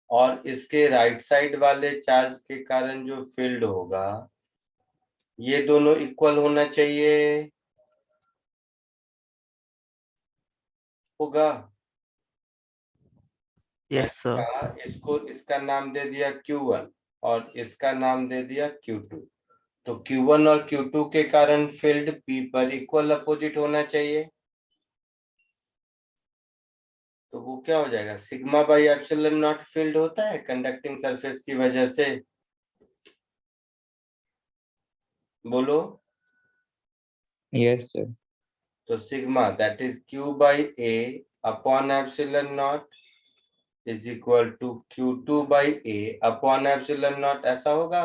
Speaker 1: और इसके राइट साइड वाले चार्ज के कारण जो फील्ड होगा, ये दोनों इक्वल होना चाहिए, होगा।
Speaker 2: Yes, sir.
Speaker 1: इसको इसका नाम दे दिया Q1 और इसका नाम दे दिया Q2। तो Q1 और Q2 के कारण फील्ड P पर इक्वल अपोजिट होना चाहिए। तो वो क्या हो जाएगा, sigma by epsilon naught field होता है कंडक्टिंग सरफेस की वजह से। बोलो।
Speaker 5: Yes sir.
Speaker 1: तो sigma that is Q/A upon epsilon naught is equal to Q2/A upon epsilon naught, ऐसा होगा।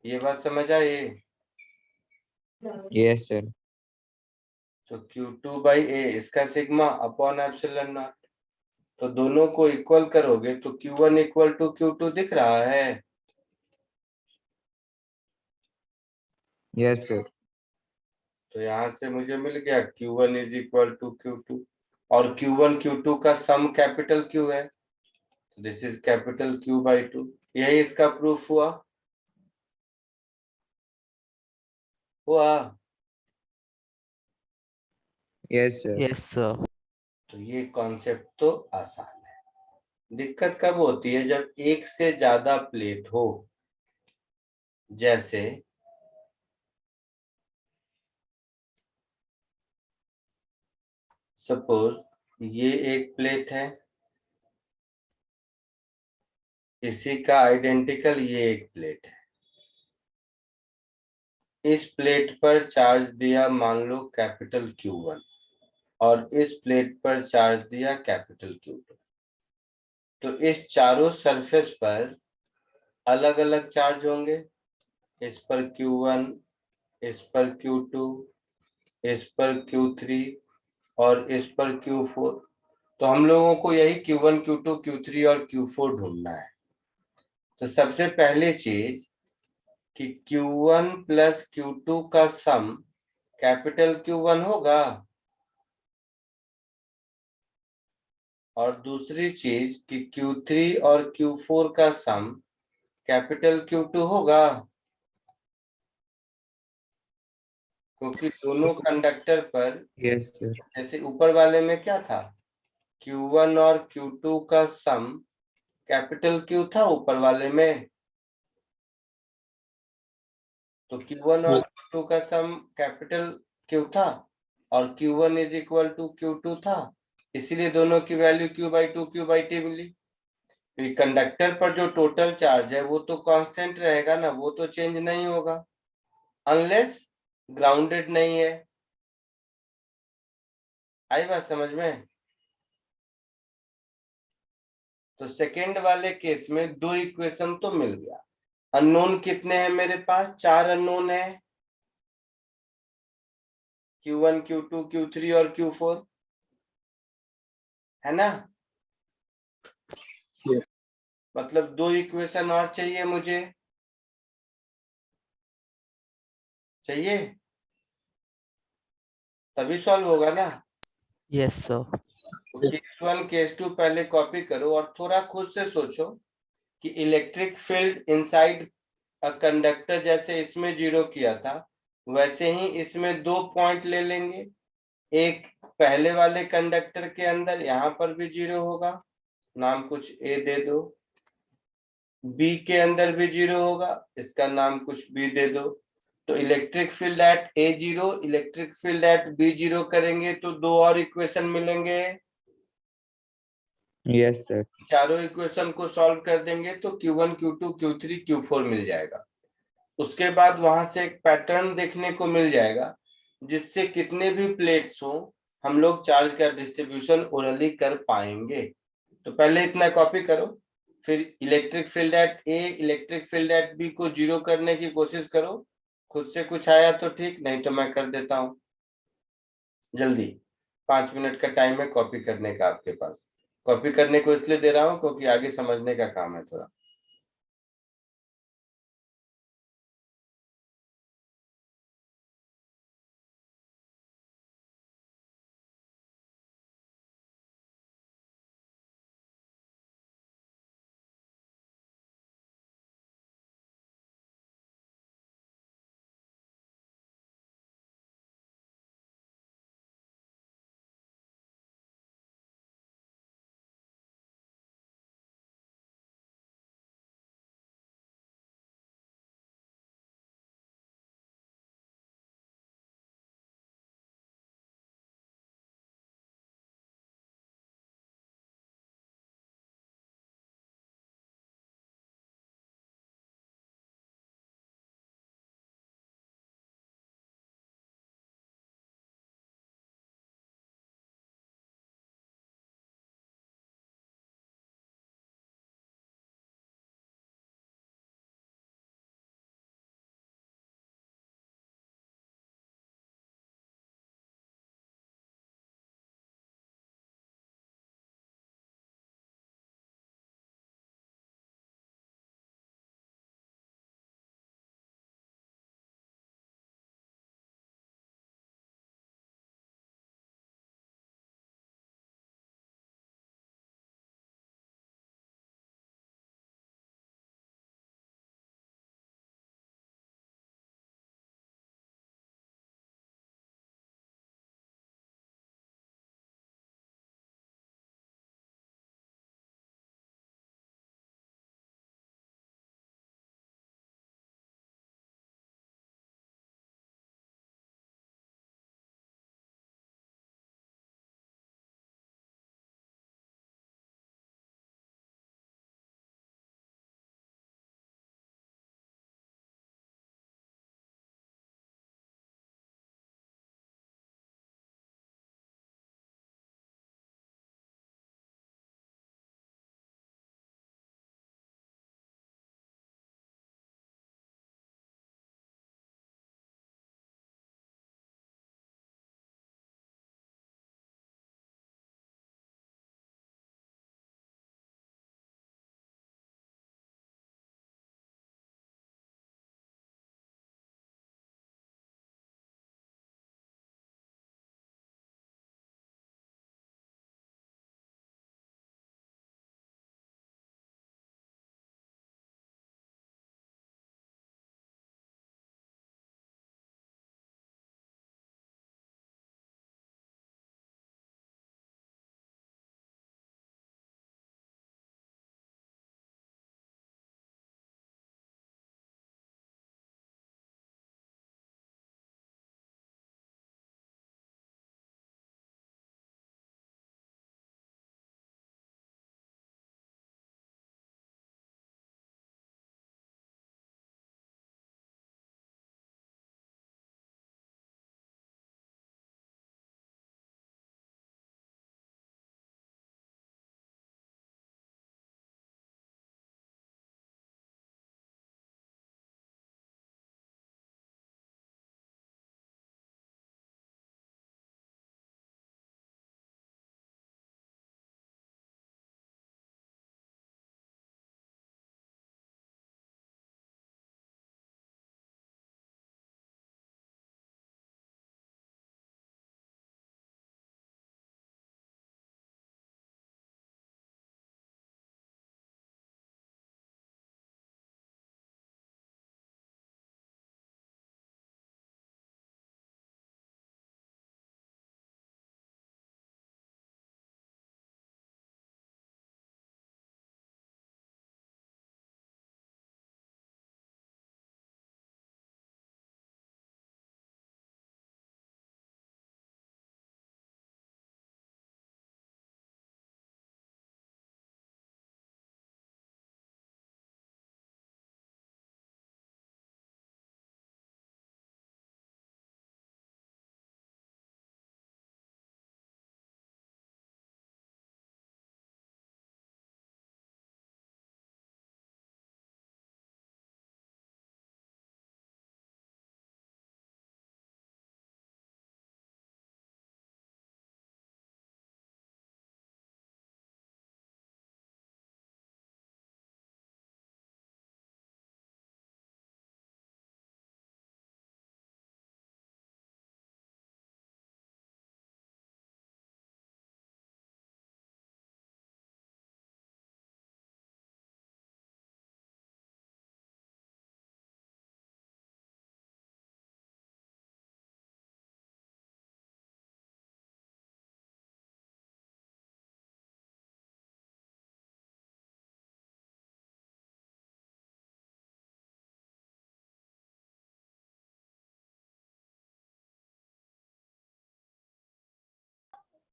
Speaker 1: ये बात समझ आई?
Speaker 5: Yes sir.
Speaker 1: तो Q2/A इसका सिग्मा अपॉन एप्सिलॉन नॉट, तो दोनों को इक्वल करोगे तो Q1 इक्वल टू Q2 दिख रहा है।
Speaker 5: Yes sir.
Speaker 1: तो यहाँ से मुझे मिल गया Q1 is equal to Q2 और Q1 Q2 का सम कैपिटल Q है, दिस इज कैपिटल Q/2। यही इसका प्रूफ हुआ।
Speaker 5: Yes sir.
Speaker 2: Yes, sir.
Speaker 1: तो ये कॉन्सेप्ट तो आसान है। दिक्कत कब होती है, जब एक से ज्यादा प्लेट हो। जैसे सपोज ये एक प्लेट है, इसी का आइडेंटिकल ये एक प्लेट है। इस प्लेट पर चार्ज दिया मान लो कैपिटल Q1 और इस प्लेट पर चार्ज दिया कैपिटल Q2। तो इस चारों सरफेस पर अलग अलग चार्ज होंगे। इस पर Q1, इस पर Q2, इस पर Q3 और इस पर Q4। तो हम लोगों को यही Q1, Q2, Q3 और Q4 ढूंढना है। तो सबसे पहली चीज कि Q1 प्लस Q2 का सम कैपिटल Q1 होगा, और दूसरी चीज कि Q3 और Q4 का सम कैपिटल Q2 होगा, क्योंकि दोनों कंडक्टर पर,
Speaker 5: यस सर।
Speaker 1: जैसे ऊपर वाले में क्या था, Q1 और Q2 का सम कैपिटल Q था ऊपर वाले में, तो Q1 और Q2 का सम कैपिटल Q था और Q1 is equal to Q2 था, इसीलिए दोनों की वैल्यू Q/2 Q/T मिली। तो कंडक्टर पर जो टोटल चार्ज है वो तो कांस्टेंट रहेगा ना, वो तो चेंज नहीं होगा अनलेस ग्राउंडेड नहीं है। आई बात समझ में? तो सेकेंड वाले केस में दो इक्वेशन तो मिल गया। अननोन कितने हैं मेरे पास? 4 अननोन है, Q1, Q2, Q3 और Q4, है ना?
Speaker 3: Yes.
Speaker 1: मतलब दो इक्वेशन और चाहिए मुझे, चाहिए तभी सॉल्व होगा ना।
Speaker 2: Yes, sir.
Speaker 1: केस 1 केस 2 पहले कॉपी करो और थोड़ा खुद से सोचो कि electric field inside a conductor जैसे इसमें जीरो किया था, वैसे ही इसमें दो पॉइंट ले लेंगे। एक पहले वाले कंडक्टर के अंदर, यहाँ पर भी जीरो होगा, नाम कुछ ए दे दो। बी के अंदर भी जीरो होगा, इसका नाम कुछ बी दे दो। तो electric field at A zero, electric field at B zero करेंगे तो दो और इक्वेशन मिलेंगे।
Speaker 5: Yes sir.
Speaker 1: चारों इक्वेशन को सॉल्व कर देंगे तो Q1, Q2, Q3, Q4 मिल जाएगा। उसके बाद वहां से एक पैटर्न देखने को मिल जाएगा जिससे कितने भी प्लेट्स हो हम लोग चार्ज का डिस्ट्रीब्यूशन ओरली कर पाएंगे। तो पहले इतना कॉपी करो, फिर electric field at A, electric field at B को जीरो करने की कोशिश करो। खुद से कुछ आया तो ठीक, नहीं तो मैं कर देता हूँ जल्दी। 5 मिनट का टाइम है कॉपी करने का आपके पास। कॉपी करने को इसलिए दे रहा हूँ क्योंकि आगे समझने का काम है थोड़ा।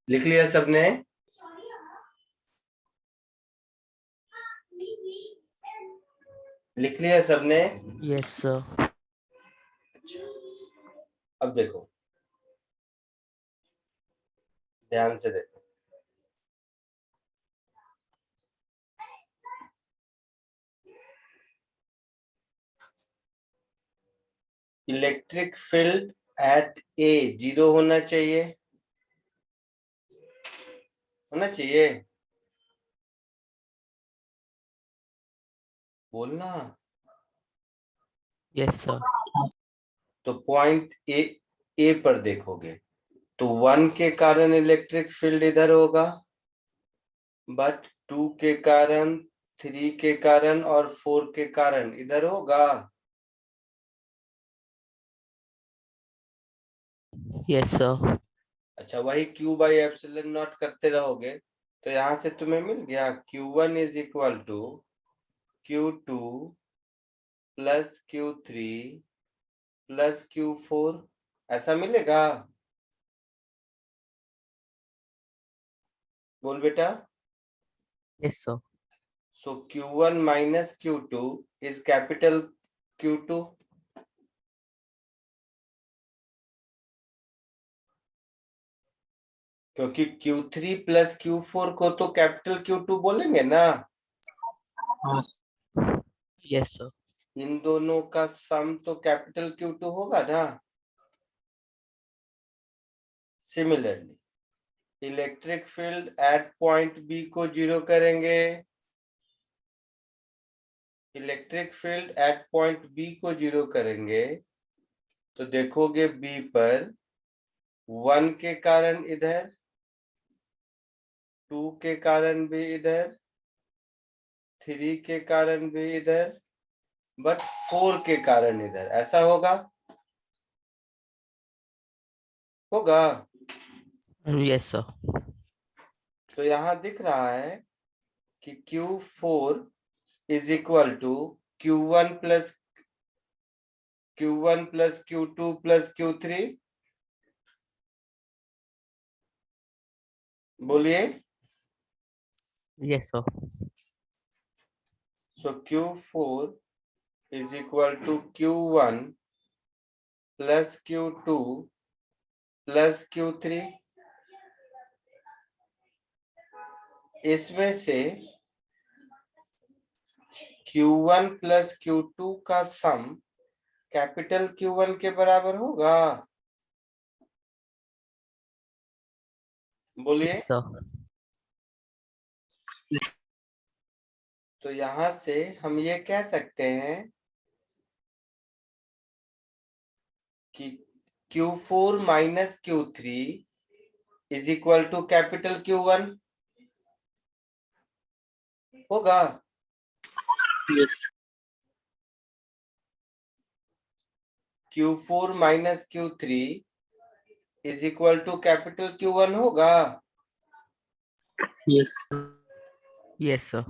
Speaker 1: लिख लिया सबने? लिख लिया सबने?
Speaker 2: Yes, sir.
Speaker 1: अब देखो, ध्यान से देखो। इलेक्ट्रिक फील्ड एट ए 0 होना चाहिए, होना चाहिए, बोलना।
Speaker 2: Yes, sir.
Speaker 1: तो पॉइंट ए पर देखोगे तो 1 के कारण इलेक्ट्रिक फील्ड इधर होगा, बट 2 के कारण, 3 के कारण और 4 के कारण इधर होगा।
Speaker 2: Yes, sir.
Speaker 1: अच्छा, वही Q बाई एप्सिलॉन नॉट करते रहोगे तो यहां से तुम्हें मिल गया Q1 is equal to Q2 plus Q3 plus Q4, ऐसा मिलेगा? बोल बेटा।
Speaker 2: Yes, sir.
Speaker 1: So Q1 minus Q2 is capital Q2. क्योंकि Q3 प्लस Q4 को तो कैपिटल Q2 बोलेंगे ना।
Speaker 2: Yes, sir.
Speaker 1: इन दोनों का सम तो कैपिटल Q2 होगा ना। Similarly electric field at point B को 0 करेंगे, electric field at point B को 0 करेंगे तो देखोगे बी पर 1 के कारण इधर, 2 के कारण भी इधर, 3 के कारण भी इधर, बट 4 के कारण इधर, ऐसा होगा? होगा।
Speaker 2: Yes, sir.
Speaker 1: तो यहां दिख रहा है कि Q4 is equal to Q1 plus Q2 plus Q3। बोलिए।
Speaker 2: Yes, sir.
Speaker 1: So Q4 is equal to Q1 plus Q2 plus Q3। इसमें से Q1 प्लस Q2 का सम कैपिटल Q1 के बराबर होगा? बोलिए।
Speaker 2: Yes, sir.
Speaker 1: तो यहां से हम ये कह सकते हैं कि Q4 minus Q3 is equal to capital Q1 होगा?
Speaker 3: Yes.
Speaker 1: Q4 minus Q3 is equal to capital Q1 होगा?
Speaker 3: Yes.
Speaker 2: Yes, sir.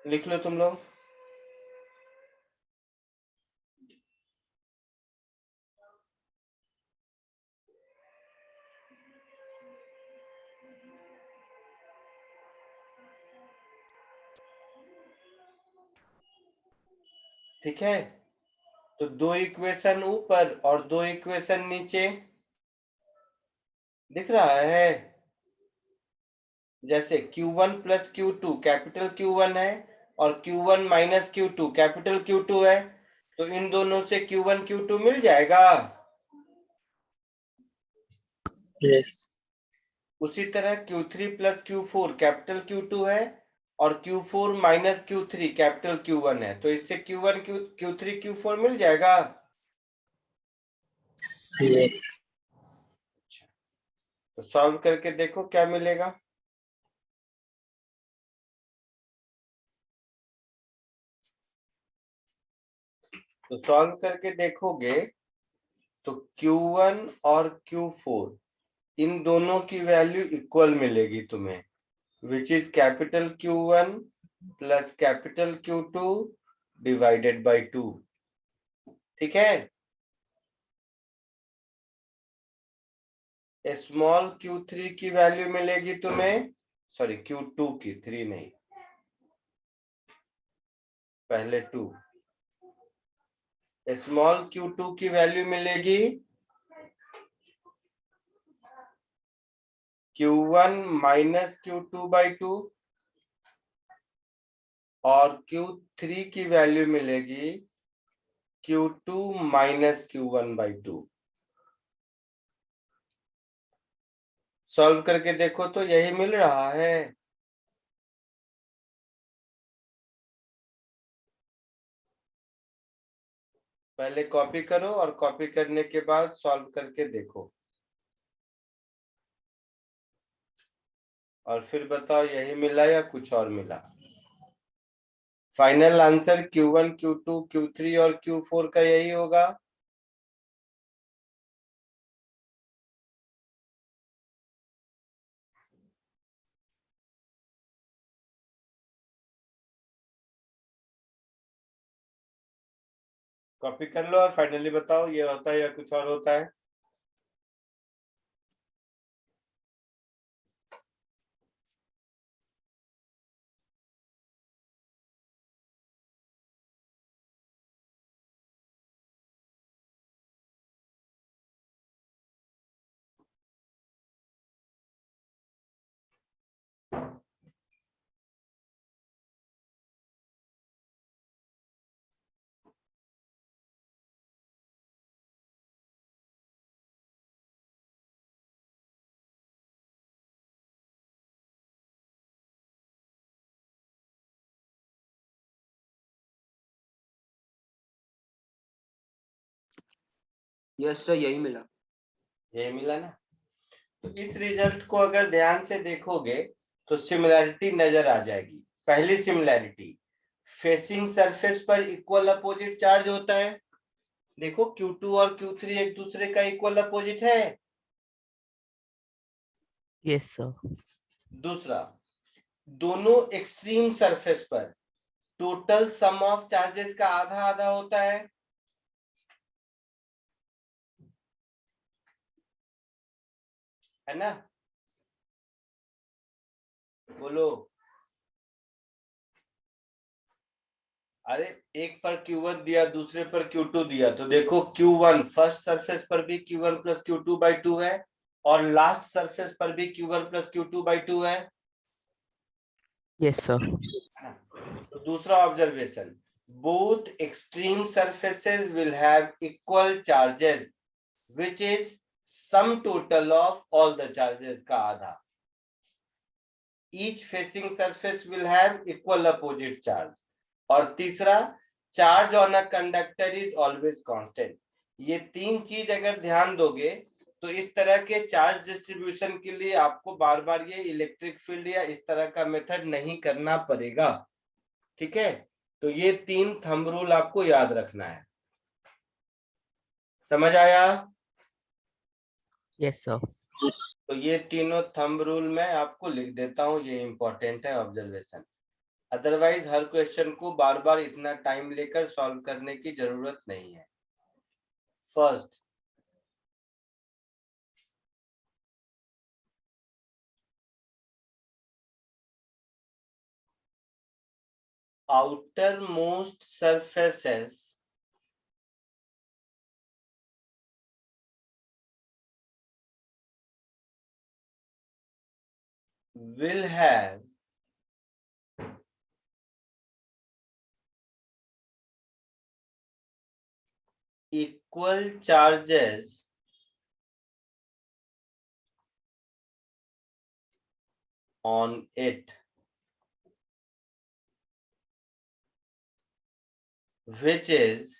Speaker 1: लिख लो तुम लोग। ठीक है, तो 2 इक्वेशन ऊपर और 2 इक्वेशन नीचे दिख रहा है। जैसे Q1 plus Q2 capital Q1 है और Q1 minus Q2 capital Q2 है, तो इन दोनों से Q1 Q2 मिल जाएगा।
Speaker 3: Yes.
Speaker 1: उसी तरह Q3 plus Q4 capital Q2 है और Q4 minus Q3 capital Q1 है, तो इससे Q1 Q3 Q4 मिल जाएगा।
Speaker 3: Yes.
Speaker 1: तो सॉल्व करके देखो क्या मिलेगा। तो सॉल्व करके देखोगे तो Q1 और Q4 इन दोनों की वैल्यू इक्वल मिलेगी तुम्हें, which is capital Q1 plus capital Q2 divided by 2। ठीक है। स्मॉल Q3 की वैल्यू मिलेगी तुम्हें, सॉरी Q2 की, 3 नहीं, पहले 2। स्मॉल Q2 की वैल्यू मिलेगी Q1 माइनस Q2/2 और Q3 की वैल्यू मिलेगी Q2 माइनस Q1/2। सॉल्व करके देखो तो यही मिल रहा है। पहले कॉपी करो और कॉपी करने के बाद सॉल्व करके देखो और फिर बताओ यही मिला या कुछ और मिला। Final answer Q1, Q2, Q3 और Q4 का यही होगा। कॉपी कर लो और फाइनली बताओ ये होता है या कुछ और होता है।
Speaker 4: यस सर, यही मिला।
Speaker 1: यही मिला ना। तो इस रिजल्ट को अगर ध्यान से देखोगे तो सिमिलैरिटी नजर आ जाएगी। पहली सिमिलैरिटी, फेसिंग सरफेस पर इक्वल अपोजिट चार्ज होता है। देखो Q2 और Q3 एक दूसरे का इक्वल अपोजिट है।
Speaker 2: Yes, sir.
Speaker 1: दूसरा, दोनों एक्सट्रीम सरफेस पर टोटल सम ऑफ चार्जेस का आधा आधा होता है। है ना, बोलो। अरे एक पर Q1 दिया, दूसरे पर Q2 दिया, तो देखो Q1 फर्स्ट सरफेस पर भी Q1 प्लस Q2/2 है और लास्ट सरफेस पर भी Q1 प्लस Q2/2 है।
Speaker 2: Yes, sir.
Speaker 1: तो दूसरा observation, both extreme surfaces will have equal charges which is sum total of all the charges का आधा। Each facing surface will have equal opposite charge. और तीसरा, charge on a conductor is always constant. ये तीन चीज अगर ध्यान दोगे तो इस तरह के चार्ज डिस्ट्रीब्यूशन के लिए आपको बार बार ये इलेक्ट्रिक फील्ड या इस तरह का मेथड नहीं करना पड़ेगा। ठीक है, तो ये तीन थंब रूल आपको याद रखना है। समझ आया?
Speaker 2: Yes, sir.
Speaker 1: तो ये तीनों थंब रूल मैं आपको लिख देता हूं, ये इंपॉर्टेंट है ऑब्जर्वेशन। अदरवाइज हर क्वेश्चन को बार बार इतना टाइम लेकर सॉल्व करने की जरूरत नहीं है। First, outermost surfaces will have equal charges on it, which is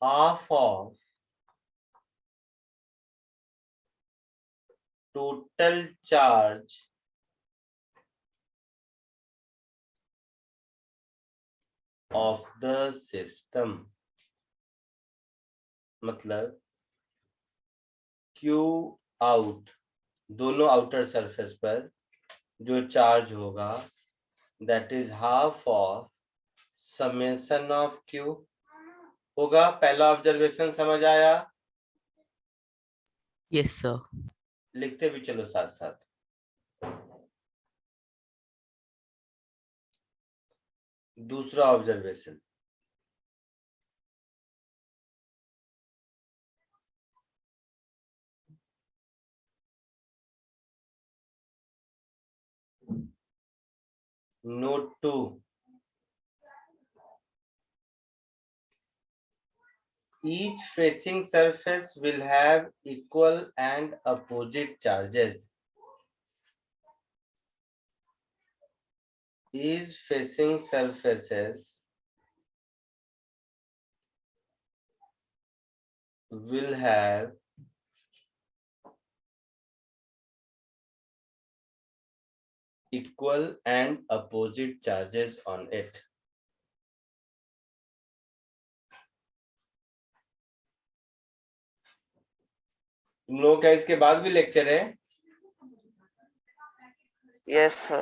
Speaker 1: half of total charge of the system। मतलब Q out, दोनों आउटर सरफेस पर जो चार्ज होगा that is half of summation of Q होगा। पहला ऑब्जर्वेशन समझ आया?
Speaker 2: Yes, sir.
Speaker 1: लिखते भी चलो साथ साथ। दूसरा observation, note 2, each facing surface will have equal and opposite charges. Each facing surfaces will have equal and opposite charges on it. तुम लोगों का इसके बाद भी लेक्चर है?
Speaker 3: Yes, sir.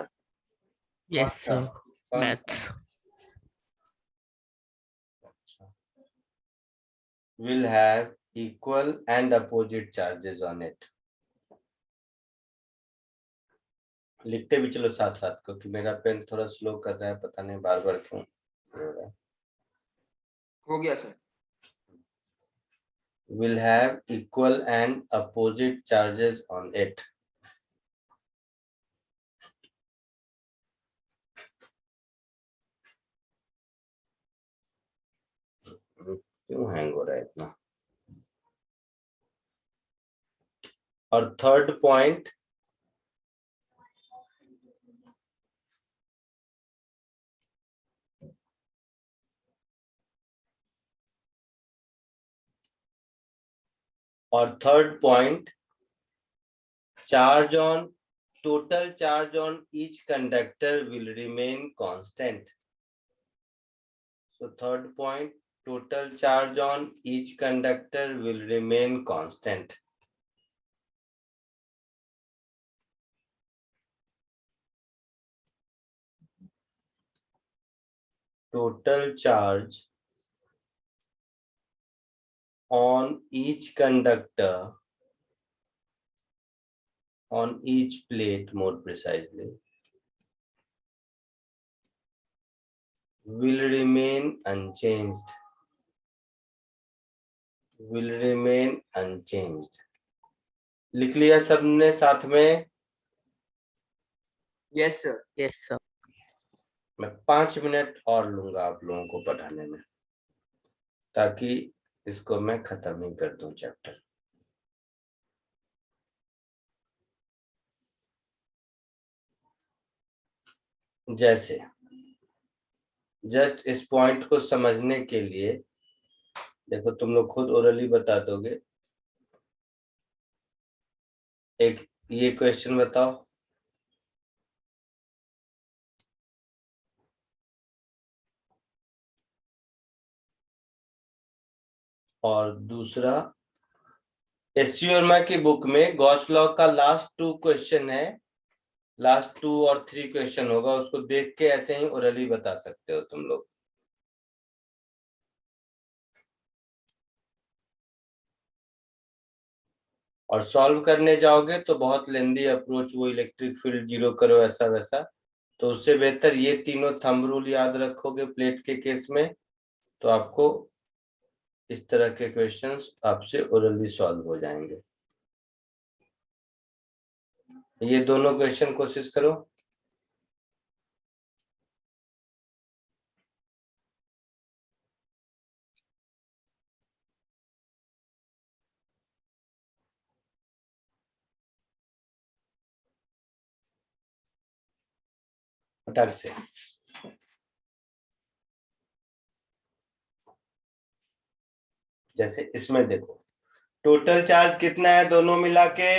Speaker 2: Yes,
Speaker 1: अच्छा,
Speaker 2: sir.
Speaker 1: कौन सा?
Speaker 2: Maths.
Speaker 1: Will have equal and opposite charges on it. लिखते भी चलो साथ साथ, क्योंकि मेरा पेन थोड़ा स्लो कर रहा है, पता नहीं बार बार क्यों हो रहा है।
Speaker 4: हो गया sir.
Speaker 1: Will have equal and opposite charges on it. क्यों हैंग हो रहा है इतना? और third point, total charge on each conductor will remain constant. So third point, total charge on each conductor will remain constant. Total charge on each conductor, on each plate more precisely, will remain unchanged. Will remain unchanged. लिख लिया सबने साथ में?
Speaker 4: Yes sir.
Speaker 2: Yes, sir.
Speaker 1: मैं 5 minute और लूंगा आप लोगों को पढ़ाने में, ताकि इसको मैं खत्म ही कर दूं चैप्टर। जैसे जस्ट इस पॉइंट को समझने के लिए देखो, तुम लोग खुद ओरली बता दोगे। एक ये क्वेश्चन बताओ, और दूसरा एससी वर्मा की बुक में गॉस लॉ का लास्ट 2 क्वेश्चन है, लास्ट 2 और 3 क्वेश्चन होगा, उसको देख के ऐसे ही ओरली बता सकते हो तुम लोग। और सॉल्व करने जाओगे तो बहुत लेंदी अप्रोच, वो इलेक्ट्रिक फील्ड जीरो करो ऐसा वैसा, तो उससे बेहतर ये तीनों थंब रूल याद रखोगे प्लेट के केस में, तो आपको इस तरह के क्वेश्चंस आपसे ओरली सॉल्व हो जाएंगे। ये दोनों क्वेश्चन कोशिश करो। फटाक से। जैसे इसमें देखो, टोटल चार्ज कितना है दोनों मिला के?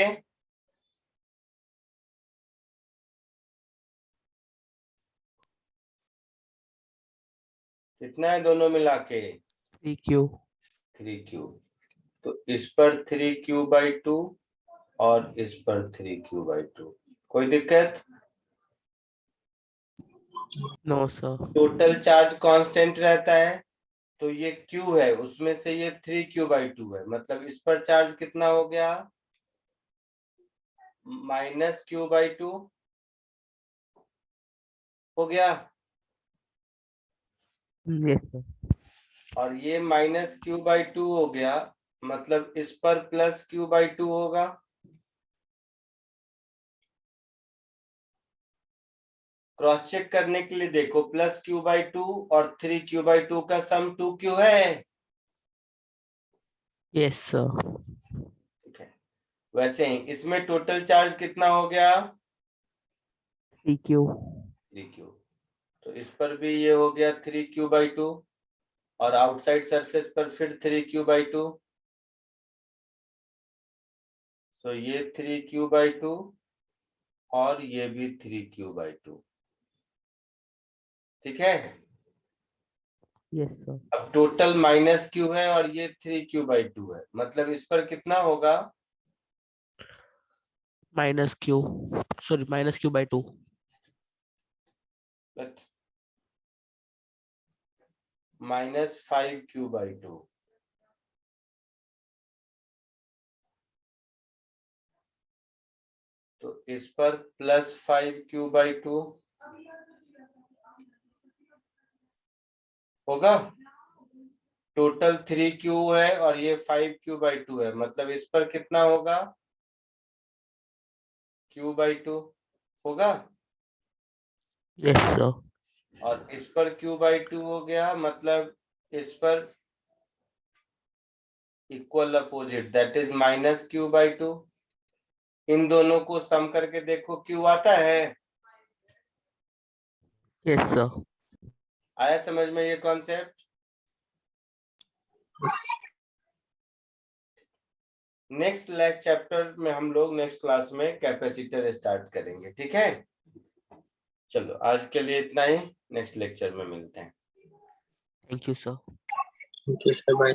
Speaker 1: कितना है दोनों मिला के?
Speaker 2: 3Q.
Speaker 1: 3Q। तो इस पर 3Q/2 और इस पर 3Q/2। कोई दिक्कत?
Speaker 2: No, sir.
Speaker 1: Total charge constant रहता है, तो ये Q है, उसमें से ये 3Q/2 है, मतलब इस पर चार्ज कितना हो गया? -Q/2 हो गया।
Speaker 2: Yes, sir.
Speaker 1: और ये -Q/2 हो गया, मतलब इस पर +Q/2 होगा। क्रॉस चेक करने के लिए देखो, +Q/2 और 3Q/2 का सम 2Q है।
Speaker 2: Yes, sir.
Speaker 1: ठीक है, वैसे ही इसमें टोटल चार्ज कितना हो गया?
Speaker 2: 3Q.
Speaker 1: 3Q। तो इस पर भी ये हो गया 3Q/2 और आउटसाइड सरफेस पर फिर 3Q/2। तो ये 3Q/2 और ये भी 3Q/2। ठीक है,
Speaker 2: Yes, sir.
Speaker 1: अब टोटल -Q है और ये 3Q/2 है, मतलब इस पर कितना होगा?
Speaker 2: -Q. Sorry, -Q/2.
Speaker 1: -5Q/2। तो इस पर +5Q/2 होगा। टोटल 3Q है और ये 5Q/2 है, मतलब इस पर कितना होगा? Q/2 होगा।
Speaker 2: Yes, sir.
Speaker 1: और इस पर Q/2 हो गया, मतलब इस पर equal opposite, that is -Q/2। इन दोनों को सम करके देखो, Q आता है।
Speaker 2: Yes, sir.
Speaker 1: आया समझ में ये कॉन्सेप्ट?
Speaker 3: Yes.
Speaker 1: नेक्स्ट चैप्टर में हम लोग नेक्स्ट क्लास में कैपेसिटर स्टार्ट करेंगे। ठीक है, चलो आज के लिए इतना ही, नेक्स्ट लेक्चर में मिलते हैं।
Speaker 2: Thank you, sir.
Speaker 3: Thank you, sir. Bye.